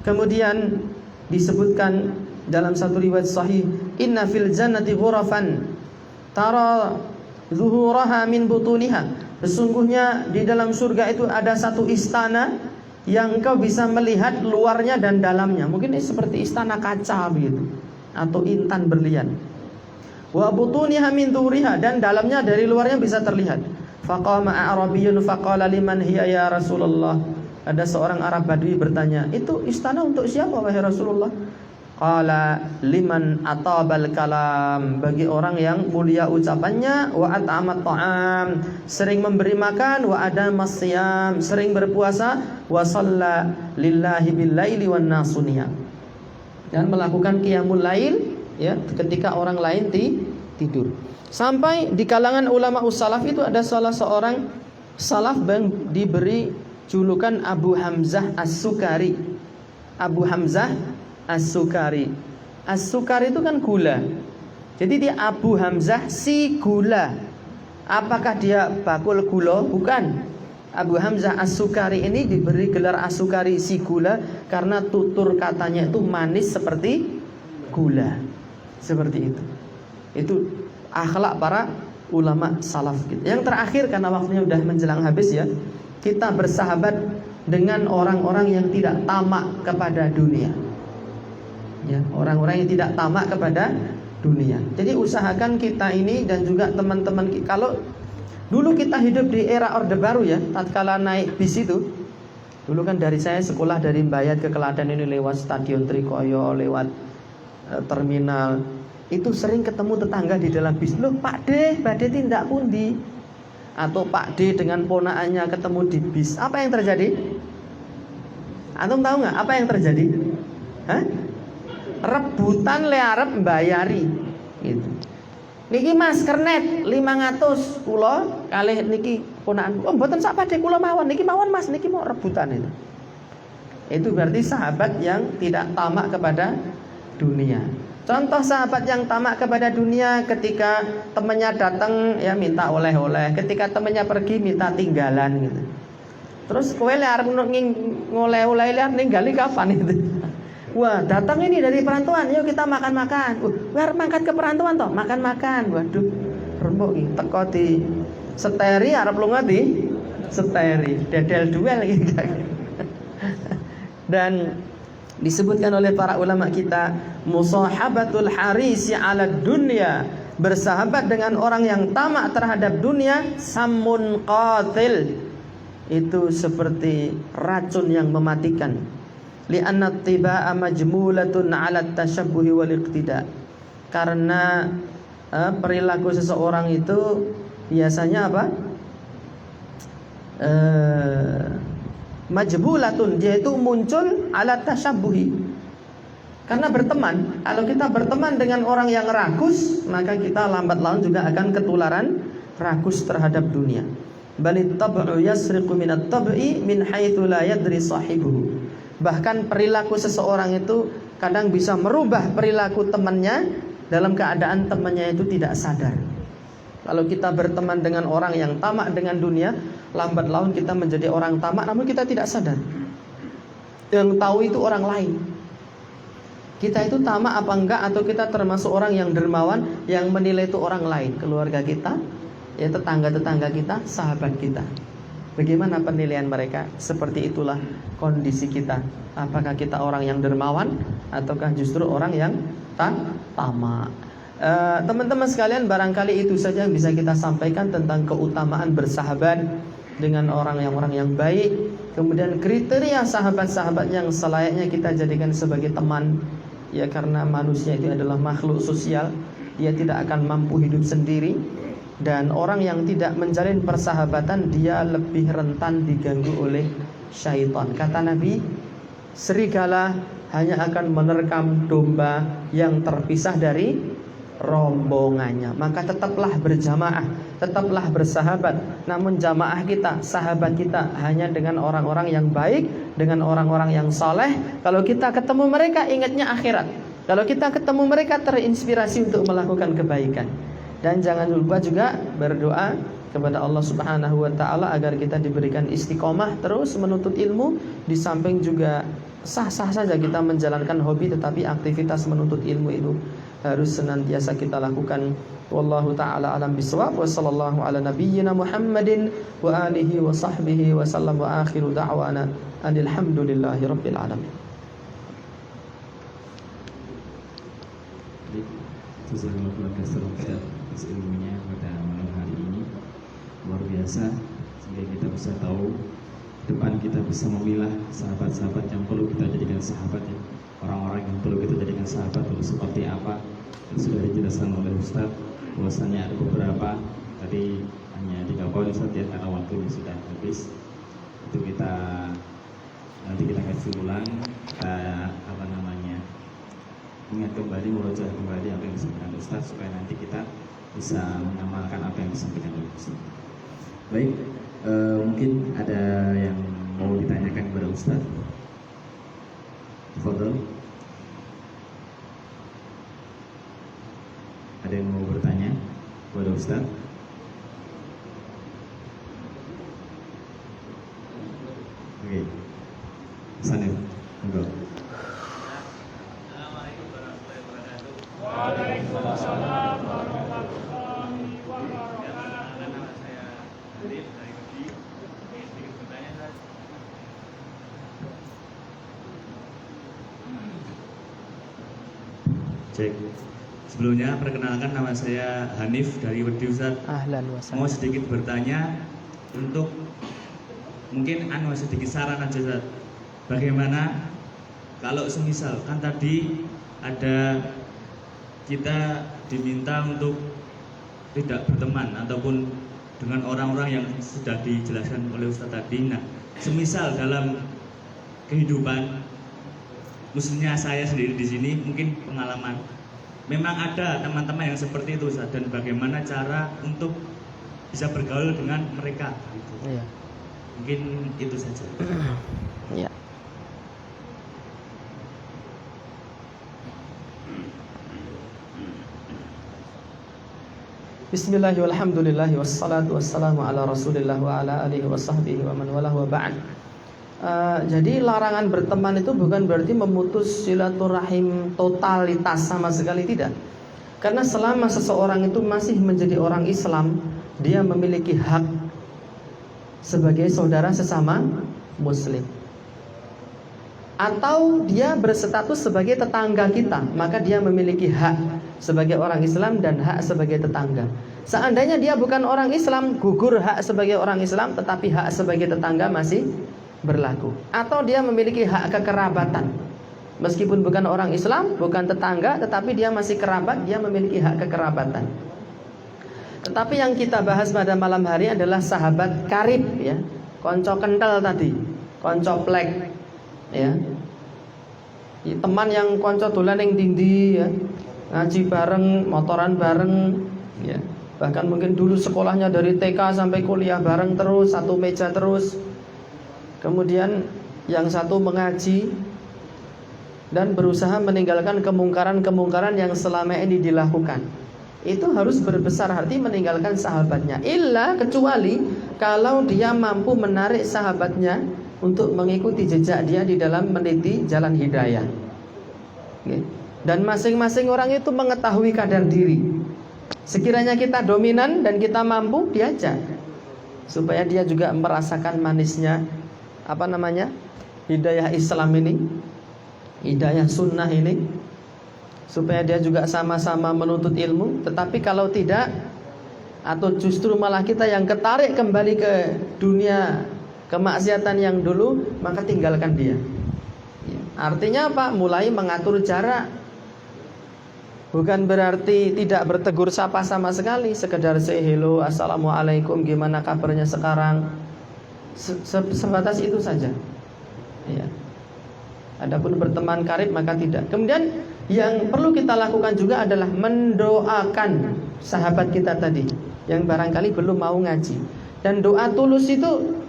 Kemudian disebutkan dalam satu riwayat sahih, "Inna fil jannati ghurafan tara zuhuraha min butuniha." Sesungguhnya di dalam surga itu ada satu istana yang engkau bisa melihat luarnya dan dalamnya. Mungkin ini seperti istana kaca begitu, atau intan berlian. Wa butuniha min zuhuriha, dan dalamnya dari luarnya bisa terlihat. Faqama a'rabiyyun faqala liman hiya ya Rasulullah. Ada seorang Arab Badui bertanya, "Itu istana untuk siapa wahai Rasulullah?" Qala liman atabal kalam, bagi orang yang mulia ucapannya, wa at'amat ta'am, sering memberi makan, wa adamas siyam, sering berpuasa, wa shalla lillahi bil laili wan nasuniyah, dan melakukan qiyamul lail, ya, ketika orang lain tidur. Sampai di kalangan ulama ussalaf itu ada salah seorang salaf yang diberi julukan Abu Hamzah As-Sukari. Abu Hamzah As-Sukari. As-Sukari itu kan gula. Jadi dia Abu Hamzah si gula. Apakah dia bakul gula? Bukan. Abu Hamzah As-Sukari ini diberi gelar As-Sukari si gula karena tutur katanya itu manis seperti gula. Seperti itu. Itu akhlak para ulama salaf gitu. Yang terakhir karena waktunya udah menjelang habis ya, kita bersahabat dengan orang-orang yang tidak tamak kepada dunia. Ya, orang-orang yang tidak tamak kepada dunia. Jadi usahakan kita ini dan juga teman-teman, kalau dulu kita hidup di era Orde Baru ya, tatkala naik bis itu, dulu kan dari saya sekolah dari Mbayat ke Klaten ini lewat Stadion Trikoyo, lewat terminal, itu sering ketemu tetangga di dalam bis. Loh Pak D, badhe tindak pundi? Atau Pak D dengan ponakannya ketemu di bis. Apa yang terjadi? Antum tahu nggak apa yang terjadi? Hah? Rebutan le arep mbayari gitu. Niki Mas kernet 500 kula kalih niki ponakan. Oh mboten sak padhe kula mawon, niki mawon Mas, niki mau rebutan itu. Itu berarti sahabat yang tidak tamak kepada dunia. Contoh sahabat yang tamak kepada dunia, ketika temannya datang ya minta oleh-oleh, ketika temannya pergi minta tinggalan gitu. Terus kowe le arep ngoleh-oleh le ninggali kapan itu? Wah, datang ini dari perantauan, yuk kita makan-makan. Biar mangkat ke perantauan toh, makan-makan. Waduh, rembuk iki teko di seteri arep lunga di seteri, dedel duel gitu. Dan disebutkan oleh para ulama kita, musahabatul harisi 'ala dunya, bersahabat dengan orang yang tamak terhadap dunia, samun qatil, itu seperti racun yang mematikan. Li'anna tibaa majmulatun 'ala tashabbuhi wal iqtida. Karena perilaku seseorang itu biasanya apa? Majbulatun, dia itu muncul 'ala tashabbuhi. Karena berteman, kalau kita berteman dengan orang yang rakus, maka kita lambat laun juga akan ketularan rakus terhadap dunia. Balit tab'u yasriqu minat tab'i min haitsu la yadri sahibuhu. Bahkan perilaku seseorang itu kadang bisa merubah perilaku temannya dalam keadaan temannya itu tidak sadar. Kalau kita berteman dengan orang yang tamak dengan dunia, lambat laun kita menjadi orang tamak namun kita tidak sadar. Yang tahu itu orang lain. Kita itu tamak apa enggak, atau kita termasuk orang yang dermawan yang menilai itu orang lain, keluarga kita, ya tetangga-tetangga kita, sahabat kita. Bagaimana penilaian mereka? Seperti itulah kondisi kita. Apakah kita orang yang dermawan ataukah justru orang yang tamak? Teman-teman sekalian, barangkali itu saja yang bisa kita sampaikan tentang keutamaan bersahabat dengan orang yang baik. Kemudian kriteria sahabat-sahabat yang selayaknya kita jadikan sebagai teman. Ya, karena manusia itu adalah makhluk sosial, dia tidak akan mampu hidup sendiri. Dan orang yang tidak menjalin persahabatan, dia lebih rentan diganggu oleh syaitan. Kata Nabi, serigala hanya akan menerkam domba yang terpisah dari rombongannya. Maka tetaplah berjamaah, tetaplah bersahabat. Namun jamaah kita, sahabat kita hanya dengan orang-orang yang baik, dengan orang-orang yang saleh. Kalau kita ketemu mereka, ingatnya akhirat. Kalau kita ketemu mereka, terinspirasi untuk melakukan kebaikan. Dan jangan lupa juga berdoa kepada Allah Subhanahu wa taala agar kita diberikan istiqomah terus menuntut ilmu, di samping juga sah-sah saja kita menjalankan hobi, tetapi aktivitas menuntut ilmu itu harus senantiasa kita lakukan. Wallahu taala alam bisawab. Wa sallallahu ala nabiyyina Muhammadin wa alihi wa sahbihi wa sallam, wa akhiru da'wana alhamdulillahi rabbil alamin. Jazakallahu khairan atas ilmunya pada malam hari ini, luar biasa, sehingga kita bisa tahu depan kita bisa memilah sahabat-sahabat yang perlu kita jadikan sahabat, ya. Orang-orang yang perlu kita jadikan sahabat itu seperti apa. Dan sudah dijelaskan oleh Ustaz bahwasanya ada beberapa, tadi hanya 3 poin Ustaz ya, karena waktunya sudah habis. Itu kita nanti kita kasih ulang, kita ingat kembali, murojaah kembali apa yang disampaikan Ustaz, supaya nanti kita bisa mengamalkan apa yang disampaikan oleh Ustaz. Baik, mungkin ada yang mau ditanyakan kepada Ustaz. Tafadhol. Ada yang mau bertanya kepada Ustaz? Oke. Sanif. Monggo. Waalaikumsalam warahmatullahi wabarakatuh. Nama saya Arif dari Budi. Sedikit pertanyaan. Cek. Sebelumnya perkenalkan, nama saya Hanif dari Wedi Ustaz. Ahlan wa Mau sahlan. sedikit bertanya untuk mungkin sedikit saran aja Ustaz. Bagaimana kalau semisal kan tadi ada kita diminta untuk tidak berteman ataupun dengan orang-orang yang sudah dijelaskan oleh Ustaz tadi. Nah, semisal dalam kehidupan, khususnya saya sendiri di sini mungkin pengalaman, memang ada teman-teman yang seperti itu Ustaz, dan bagaimana cara untuk bisa bergaul dengan mereka gitu. Iya. Mungkin itu saja. Ya. Bismillahirrahmanirrahim. Walhamdulillahi wassalatu wassalamu ala Rasulillah wa ala alihi wa sahbihi wa man walah wa ba'd. Jadi larangan berteman itu bukan berarti memutus silaturahim totalitas, sama sekali tidak. Karena selama seseorang itu masih menjadi orang Islam, dia memiliki hak sebagai saudara sesama muslim. Atau dia berstatus sebagai tetangga kita, maka dia memiliki hak sebagai orang Islam dan hak sebagai tetangga. Seandainya dia bukan orang Islam, gugur hak sebagai orang Islam, tetapi hak sebagai tetangga masih berlaku. Atau dia memiliki hak kekerabatan, meskipun bukan orang Islam, bukan tetangga, tetapi dia masih kerabat, dia memiliki hak kekerabatan. Tetapi yang kita bahas pada malam hari adalah sahabat karib, ya, konco kental tadi, konco plek, ya, teman yang konco dolan yang dindi, ya, ngaji bareng, motoran bareng, ya, bahkan mungkin dulu sekolahnya dari TK sampai kuliah bareng terus, satu meja terus. Kemudian yang satu mengaji dan berusaha meninggalkan kemungkaran-kemungkaran yang selama ini dilakukan. Itu harus berbesar hati meninggalkan sahabatnya. Illa kecuali kalau dia mampu menarik sahabatnya untuk mengikuti jejak dia di dalam meniti jalan hidayah. Dan masing-masing orang itu mengetahui kadar diri. Sekiranya kita dominan dan kita mampu, diajak supaya dia juga merasakan manisnya hidayah Islam ini, hidayah sunnah ini, supaya dia juga sama-sama menuntut ilmu. Tetapi kalau tidak, atau justru malah kita yang ketarik kembali ke dunia kemaksiatan yang dulu, maka tinggalkan dia. Artinya apa? Mulai mengatur jarak. Bukan berarti tidak bertegur sapa sama sekali, sekedar say hello, assalamualaikum, gimana kabarnya sekarang, sebatas itu saja, ya. Adapun berteman karib maka tidak. Kemudian yang perlu kita lakukan juga adalah mendoakan sahabat kita tadi yang barangkali belum mau ngaji. Dan doa tulus itu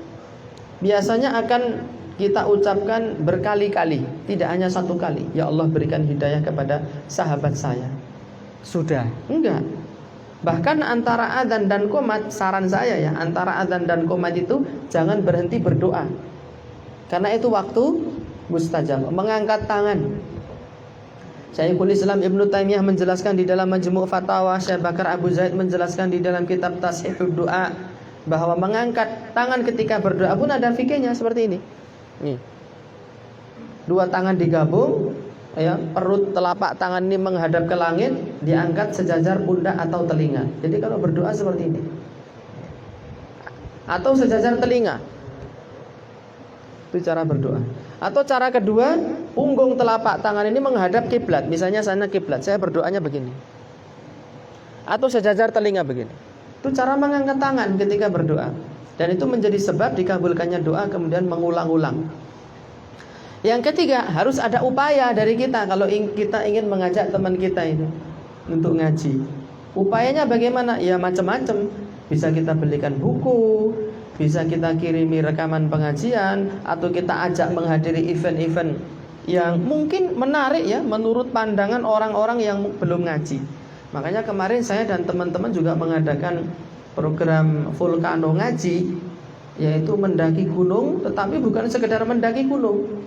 biasanya akan kita ucapkan berkali-kali, tidak hanya satu kali. Ya Allah, berikan hidayah kepada sahabat saya. Sudah, enggak. Bahkan antara adzan dan qomat, saran saya ya, antara adzan dan qomat itu jangan berhenti berdoa. Karena itu waktu mustajab, mengangkat tangan. Syekhul Islam Ibnu Taimiyah menjelaskan di dalam Majmu' Fatawa, Syekh Bakar Abu Zaid menjelaskan di dalam kitab Tashihud Du'a bahwa mengangkat tangan ketika berdoa pun ada fikihnya seperti ini. Nih. Dua tangan digabung, ya, perut telapak tangan ini menghadap ke langit, diangkat sejajar pundak atau telinga. Jadi kalau berdoa seperti ini. Atau sejajar telinga. Itu cara berdoa. Atau cara kedua, punggung telapak tangan ini menghadap kiblat. Misalnya sana kiblat, saya berdoanya begini. Atau sejajar telinga begini. Itu cara mengangkat tangan ketika berdoa. Dan itu menjadi sebab dikabulkannya doa kemudian mengulang-ulang. Yang ketiga, harus ada upaya dari kita kalau kita ingin mengajak teman kita itu untuk ngaji. Upayanya bagaimana? Ya macam-macam. Bisa kita belikan buku, bisa kita kirimi rekaman pengajian, atau kita ajak menghadiri event-event yang mungkin menarik ya menurut pandangan orang-orang yang belum ngaji. Makanya kemarin saya dan teman-teman juga mengadakan program Volcano ngaji, yaitu mendaki gunung, tetapi bukan sekedar mendaki gunung,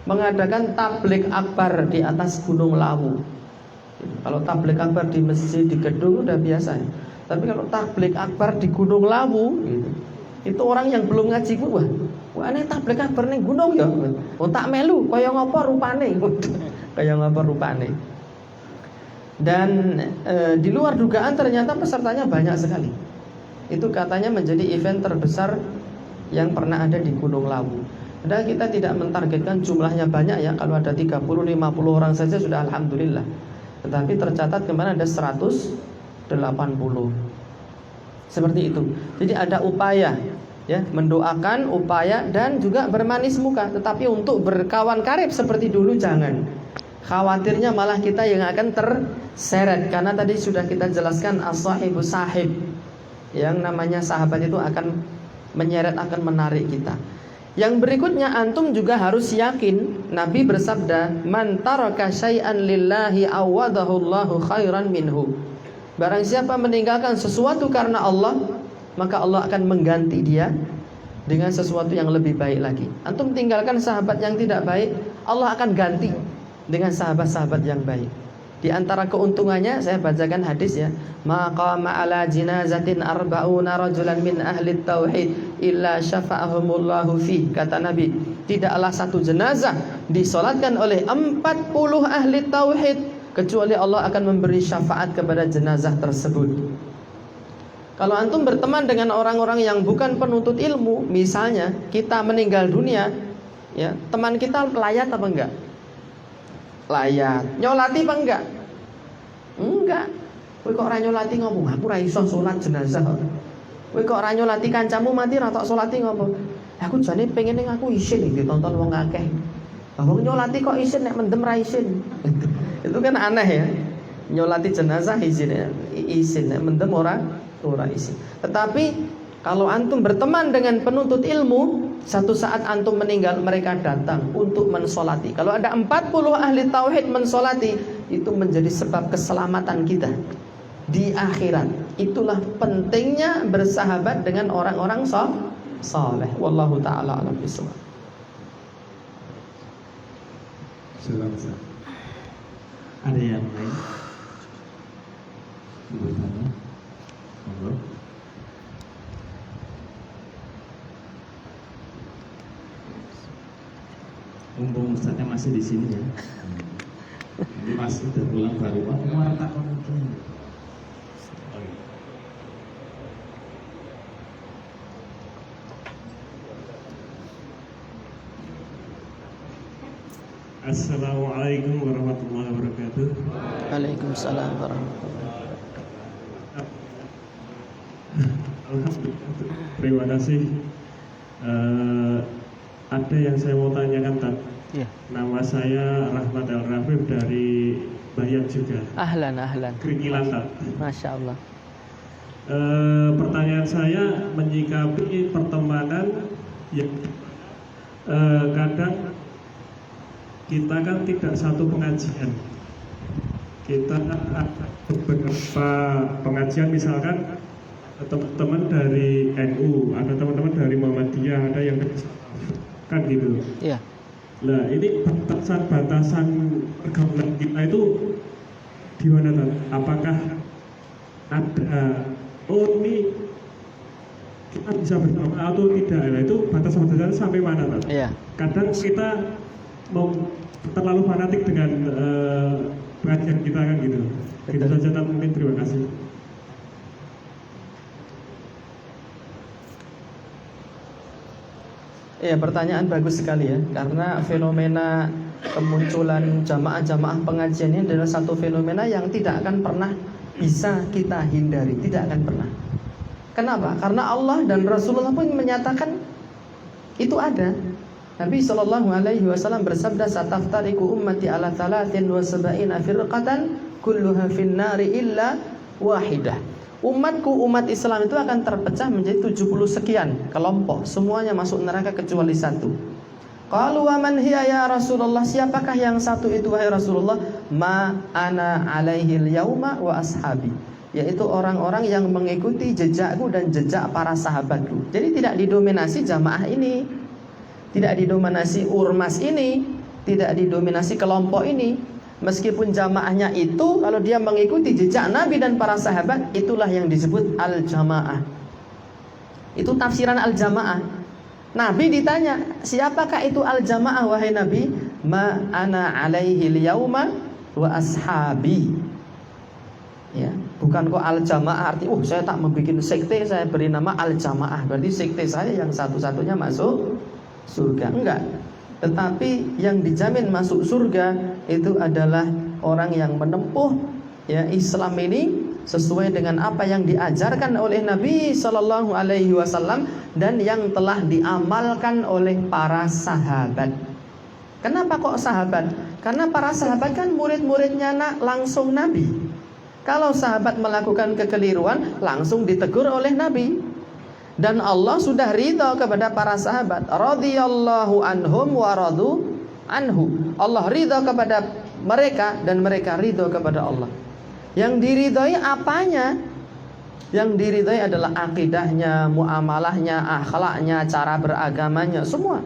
mengadakan tabligh akbar di atas Gunung Lawu. Kalau tabligh akbar di masjid, di gedung udah biasa, tapi kalau tabligh akbar di Gunung Lawu gitu, itu orang yang belum ngaji wah ini tabligh akbar ning gunung ya. Oh tak melu kaya ngapa rupane. Kaya ngapa rupane. Dan di luar dugaan ternyata pesertanya banyak sekali. Itu katanya menjadi event terbesar yang pernah ada di Gunung Lawu. Padahal kita tidak mentargetkan jumlahnya banyak ya. Kalau ada 30-50 orang saja sudah alhamdulillah. Tetapi tercatat kemarin ada 180. Seperti itu. Jadi ada upaya ya, mendoakan, upaya dan juga bermanis muka. Tetapi untuk berkawan karib seperti dulu jangan. Khawatirnya malah kita yang akan terseret. Karena tadi sudah kita jelaskan as-sahibu sahib. Yang namanya sahabat itu akan menyeret, akan menarik kita. Yang berikutnya antum juga harus yakin. Nabi bersabda, "Man taraka syai'an lillahi awadahu Allahu khairan minhu." Barang siapa meninggalkan sesuatu karena Allah, maka Allah akan mengganti dia dengan sesuatu yang lebih baik lagi. Antum tinggalkan sahabat yang tidak baik, Allah akan ganti dengan sahabat-sahabat yang baik. Di antara keuntungannya saya bacakan hadis ya. Maqama ala jinazatin arba'una rajulan min ahli tauhid illa syafa'ahumullahu fi. Kata Nabi, tidaklah satu jenazah disolatkan oleh 40 ahli tauhid kecuali Allah akan memberi syafaat kepada jenazah tersebut. Kalau antum berteman dengan orang-orang yang bukan penuntut ilmu, misalnya kita meninggal dunia, ya, teman kita layat apa enggak? Layat. Nyolati apa enggak? Enggak. Kowe kok ora nyolati ngomong, aku ora iso salat jenazah. Kowe kok ora nyolati kancamu mati ora tok salati ngomong. Aku jane pengen ning aku isin ditonton wong akeh. Wong nyolati kok isin nek mendem ra isin. Itu kan aneh ya. Nyolati jenazah isin nek mendem ora isin. Tetapi kalau antum berteman dengan penuntut ilmu, satu saat antum meninggal mereka datang untuk mensolati. Kalau ada 40 ahli tauhid mensolati, itu menjadi sebab keselamatan kita di akhirat. Itulah pentingnya bersahabat dengan orang-orang saleh. Wallahu taala a'lam bishawab. Ada yang lain? Bertanya? Monggo. Mumpung Ustaznya masih di sini ya. Ini masih udah pulang baru mau takon mungkin. Assalamualaikum warahmatullahi wabarakatuh. Waalaikumsalam warahmatullahi wabarakatuh. Alhamdulillah. Terima kasih. Ada yang saya mau tanyakan tadi. Ya. Nama saya Rahmat Al-Rafif dari Bayan juga. Ahlan. Keringilan Tat. Masya Allah. Pertanyaan saya menyikapi pertemanan yang kadang kita kan tidak satu pengajian. Kita ada beberapa pengajian, misalkan teman-teman dari NU, ada teman-teman dari Muhammadiyah, ada yang kan gitu. Iya. Nah, ini batasan pergaulan kita itu di mana, Tan? Apakah ada ini kita bisa bersama atau tidak? Nah, itu batasan sampai mana, Tan? Iya. Kadang kita mau terlalu fanatik dengan pengajian kita kan gitu. Itu saja, Tan, mungkin. Terima kasih. Ya, pertanyaan bagus sekali ya. Karena fenomena kemunculan jamaah-jamaah pengajian ini adalah satu fenomena yang tidak akan pernah bisa kita hindari. Tidak akan pernah. Kenapa? Karena Allah dan Rasulullah pun menyatakan itu ada. Nabi SAW bersabda, "Sataftariqu ummati ala 73 firqatan kulluha finnari illa wahidah." Umatku, umat Islam itu akan terpecah menjadi 70 sekian kelompok, semuanya masuk neraka kecuali satu. Qalu wa man hiya ya Rasulullah? Siapakah yang satu itu wahai Rasulullah? Ma ana alaihil yauma wa ashabi. yaitu orang-orang yang mengikuti jejakku dan jejak para sahabatku. Jadi tidak didominasi jamaah ini, tidak didominasi ormas ini, tidak didominasi kelompok ini. Meskipun jamaahnya itu, kalau dia mengikuti jejak Nabi dan para sahabat, itulah yang disebut al-jamaah. Itu tafsiran al-jamaah. Nabi ditanya, siapakah itu al-jamaah wahai Nabi? Ma ana alaihi yauma wa ashabi. Ya, bukan kok al-jamaah artinya saya tak membuat sekte, saya beri nama al-jamaah, berarti sekte saya yang satu-satunya masuk surga. Enggak. Tetapi yang dijamin masuk surga itu adalah orang yang menempuh ya Islam ini sesuai dengan apa yang diajarkan oleh Nabi Sallallahu Alaihi Wasallam dan yang telah diamalkan oleh para sahabat. Kenapa kok sahabat? Karena para sahabat kan murid-muridnya langsung Nabi. Kalau sahabat melakukan kekeliruan, langsung ditegur oleh Nabi. Dan Allah sudah ridha kepada para sahabat. Radhiyallahu anhum wa radu anhu. Allah ridha kepada mereka dan mereka ridha kepada Allah. Yang diridhai apanya? Yang diridhai adalah akidahnya, muamalahnya, akhlaknya, cara beragamanya, semua.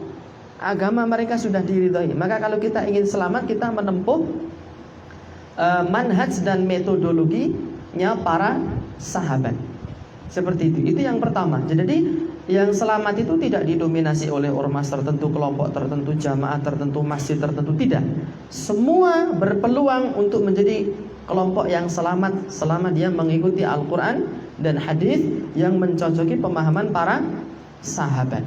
Agama mereka sudah diridhai. Maka kalau kita ingin selamat, kita menempuh manhaj dan metodologinya para sahabat. Seperti itu. Itu yang pertama. Jadi yang selamat itu tidak didominasi oleh ormas tertentu, kelompok tertentu, jamaah tertentu, masjid tertentu, tidak. Semua berpeluang untuk menjadi kelompok yang selamat selama dia mengikuti Al-Quran dan hadis yang mencocoki pemahaman para sahabat.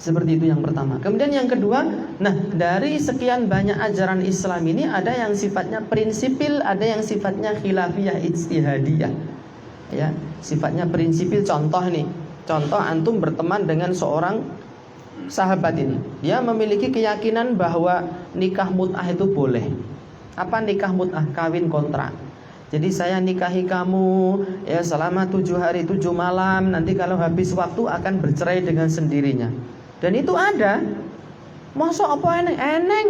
Seperti itu yang pertama. Kemudian yang kedua, nah dari sekian banyak ajaran Islam ini ada yang sifatnya prinsipil, ada yang sifatnya khilafiyah ijtihadiyah. Ya, sifatnya prinsipil. Contoh nih, contoh antum berteman dengan seorang sahabat ini. Dia memiliki keyakinan bahwa nikah mut'ah itu boleh. Apa nikah mut'ah? Kawin kontrak. Jadi saya nikahi kamu ya selama 7 hari 7 malam, nanti kalau habis waktu akan bercerai dengan sendirinya. Dan itu ada. Masa apa eneng?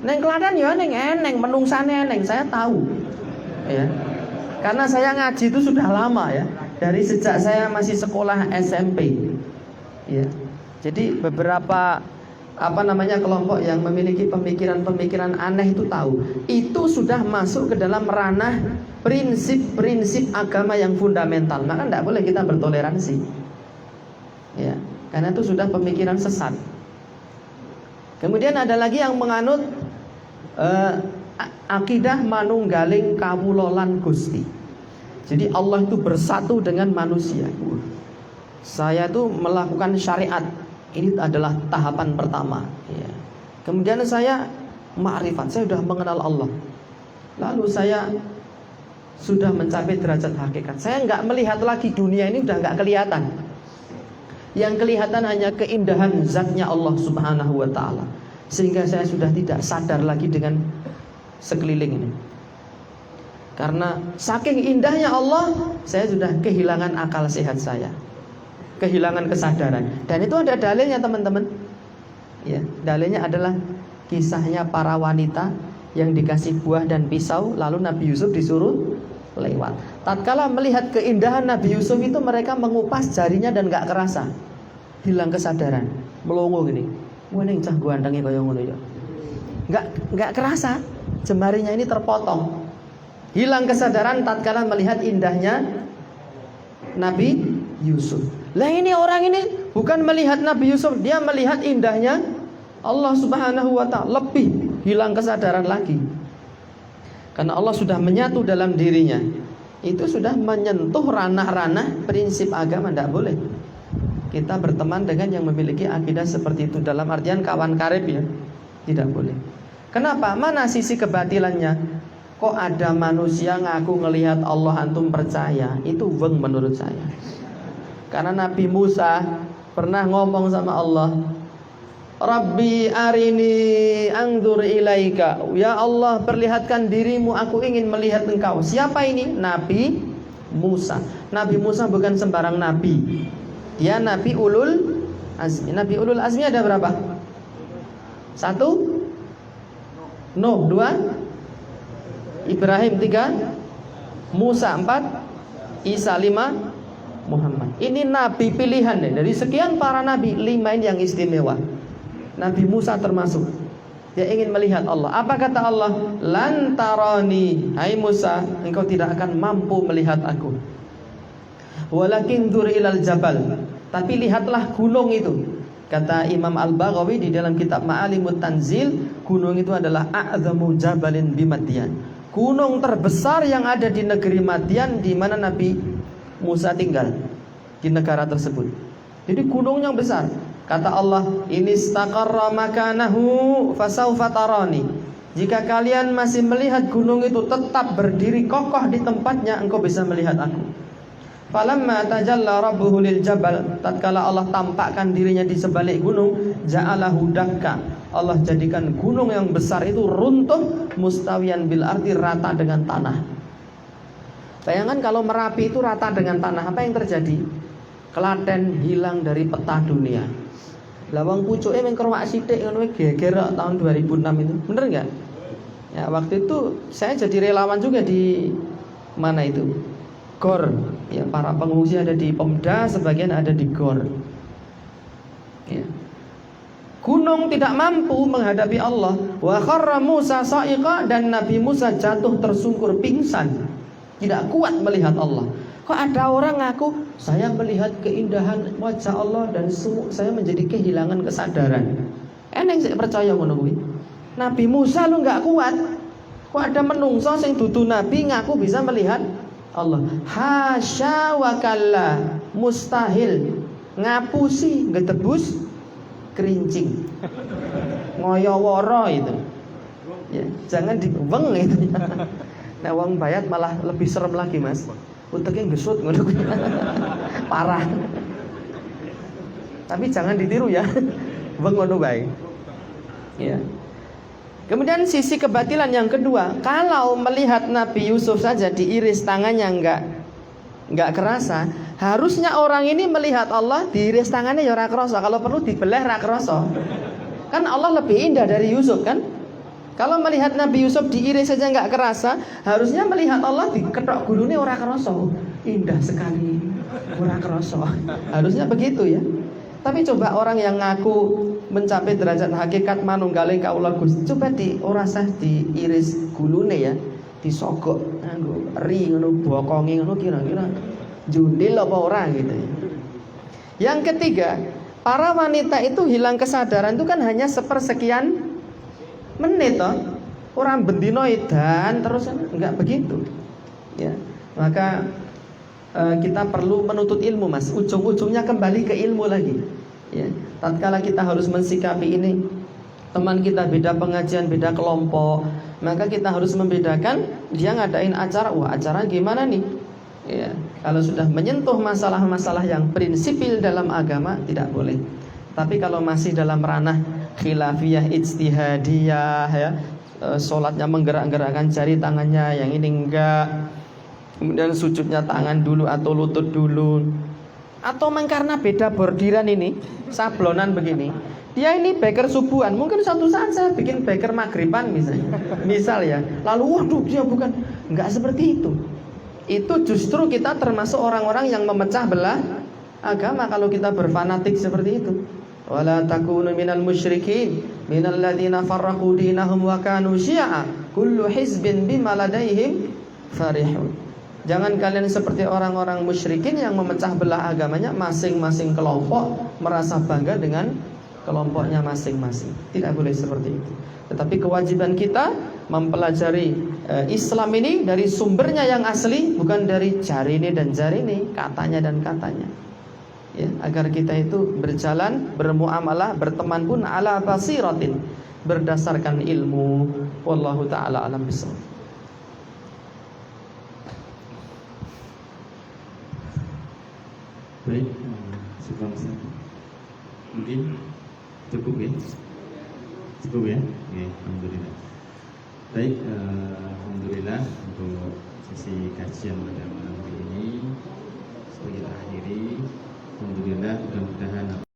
Neng Klaten ya eneng, menungsane eneng, saya tahu. Ya. Karena saya ngaji itu sudah lama ya. Dari sejak saya masih sekolah SMP. Ya. Jadi beberapa kelompok yang memiliki pemikiran-pemikiran aneh itu tahu. Itu sudah masuk ke dalam ranah prinsip-prinsip agama yang fundamental. Maka tidak boleh kita bertoleransi. Ya. Karena itu sudah pemikiran sesat. Kemudian ada lagi yang menganut akidah manunggaling kawulolan Gusti. Jadi Allah itu bersatu dengan manusia. Saya itu melakukan syariat, ini adalah tahapan pertama ya. Kemudian saya ma'rifat, saya sudah mengenal Allah. Lalu saya sudah mencapai derajat hakikat. Saya nggak melihat lagi dunia ini, sudah nggak kelihatan. Yang kelihatan hanya keindahan zatnya Allah subhanahu wa ta'ala. Sehingga saya sudah tidak sadar lagi dengan sekeliling ini. Karena saking indahnya Allah, saya sudah kehilangan akal sehat saya, kehilangan kesadaran. Dan itu ada dalilnya teman-teman ya, dalilnya adalah kisahnya para wanita yang dikasih buah dan pisau, lalu Nabi Yusuf disuruh lewat. Tatkala melihat keindahan Nabi Yusuf itu, mereka mengupas jarinya dan gak kerasa, hilang kesadaran, melongo gini. Wah ning cah gandenge kaya ngono ya. Gak kerasa, jemarinya ini terpotong. Hilang kesadaran tatkala melihat indahnya Nabi Yusuf. Lah ini orang ini bukan melihat Nabi Yusuf, dia melihat indahnya Allah subhanahu wa ta'ala, lebih hilang kesadaran lagi. Karena Allah sudah menyatu dalam dirinya. Itu sudah menyentuh ranah-ranah prinsip agama. Tidak boleh kita berteman dengan yang memiliki akidah seperti itu. Dalam artian kawan karib ya, tidak boleh. Kenapa? Mana sisi kebatilannya? Kok ada manusia ngaku ngelihat Allah antum percaya? Itu weng menurut saya. Karena Nabi Musa pernah ngomong sama Allah, Rabbi arini angdur ilaika. Ya Allah, perlihatkan dirimu, aku ingin melihat engkau. Siapa ini? Nabi Musa. Nabi Musa bukan sembarang nabi. Dia Nabi Ulul Azmi. Nabi Ulul Azmi ada berapa? 1 Nuh, 2 Ibrahim, 3 Musa 4, Isa 5, Muhammad. Ini nabi pilihan deh. Dari sekian para nabi, 5 ini yang istimewa. Nabi Musa termasuk. Dia ingin melihat Allah. Apa kata Allah? Lan tarani, hai Musa, engkau tidak akan mampu melihat aku. Walakin dur ilal jabal, tapi lihatlah gunung itu. Kata Imam Al-Baghawi di dalam kitab Ma'alimut Tanzil, gunung itu adalah a'zamu jabalin bi Madian. Gunung terbesar yang ada di negeri Madian, di mana Nabi Musa tinggal, di negara tersebut. Jadi gunung yang besar. Kata Allah, ini istaqarra makanahu fasawfa tarani. Jika kalian masih melihat gunung itu tetap berdiri kokoh di tempatnya, engkau bisa melihat aku. Falamma tajalla rabbuhu lil jabal, tatkala Allah tampakkan dirinya di sebalik gunung, ja'alahu dakka. Allah jadikan gunung yang besar itu runtuh, mustawiyan bil ardi, rata dengan tanah. Bayangkan kalau Merapi itu rata dengan tanah, apa yang terjadi? Klaten hilang dari peta dunia. Lawang pucuke mung kerwak sithik ngono geger tahun 2006 itu. Bener enggak? Ya, waktu itu saya jadi relawan juga di mana itu? Gor. Ya, para pengungsi ada di Pemda, sebagian ada di Gor. Ya. Gunung tidak mampu menghadapi Allah. Wa kharra Musa sa'iqa, dan Nabi Musa jatuh tersungkur pingsan. Tidak kuat melihat Allah. Kok ada orang ngaku saya melihat keindahan wajah Allah dan saya menjadi kehilangan kesadaran. Eneng sik percaya ngono kuwi. Nabi Musa lu enggak kuat. Kok ada menungso sing dudu nabi ngaku bisa melihat Allah. Hasya wa kalla, mustahil. Ngapusi gedebus kerincing. Ngoyoworo itu. Ya, jangan diweng itu. Nah, wong bayat malah lebih serem lagi, Mas. Uteknya gesut ngono. Parah. Tapi jangan ditiru ya. Weng ngono bae. Ya. Kemudian sisi kebatilan yang kedua, kalau melihat Nabi Yusuf saja diiris tangannya enggak kerasa, harusnya orang ini melihat Allah diiris tangannya ya ora kerasa, kalau perlu dibeleh ora kerasa. Kan Allah lebih indah dari Yusuf kan? Kalau melihat Nabi Yusuf diiris saja enggak kerasa, harusnya melihat Allah diketok gulune ora kerasa. Indah sekali, ora kerasa. Harusnya begitu ya. Tapi coba orang yang ngaku mencapai derajat hakikat manunggaling kaula Gusti, coba ora sah diiris gulune ya, disogok nganggo eri ngono, bokonge ngono, kira-kira jundil apa ora gitu ya. Yang ketiga, para wanita itu hilang kesadaran itu kan hanya sepersekian menit toh. Orang bendino edan terus enggak begitu. Ya. Maka kita perlu menuntut ilmu, Mas. Ujung-ujungnya kembali ke ilmu lagi. Ya. Tatkala kita harus mensikapi ini, teman kita beda pengajian, beda kelompok, maka kita harus membedakan. Dia ngadain acara, wah acara gimana nih? Ya. Kalau sudah menyentuh masalah-masalah yang prinsipil dalam agama, tidak boleh. Tapi kalau masih dalam ranah khilafiyah, ijtihadiyah, ya, sholatnya menggerak-gerakkan jari tangannya, yang ini enggak, kemudian sujudnya tangan dulu atau lutut dulu, atau karena beda bordiran ini, sablonan begini, dia ini beker subuhan, mungkin suatu saat saya bikin beker maghriban misalnya, misal ya, lalu waduh dia bukan, enggak seperti itu. Itu justru kita termasuk orang-orang yang memecah belah agama kalau kita berfanatik seperti itu. Wala takunu minal musyrikin minal ladzina farraqu dinahum wa kanu syi'a kullu hizbin bima ladaihim farihun. Jangan kalian seperti orang-orang musyrikin yang memecah belah agamanya, masing-masing kelompok merasa bangga dengan kelompoknya masing-masing. Tidak boleh seperti itu. Tetapi kewajiban kita mempelajari Islam ini dari sumbernya yang asli, bukan dari jari ini dan jari ini, katanya dan katanya. Ya, agar kita itu berjalan, bermuamalah, berteman pun ala basiratin, berdasarkan ilmu. Wallahu taala alam bisawab. Baik, sebelum mungkin cukup ya, cukup ya. Oke, alhamdulillah. Baik, alhamdulillah untuk sesi kajian pada malam hari ini sudah kita akhiri. Alhamdulillah, mudah-mudahan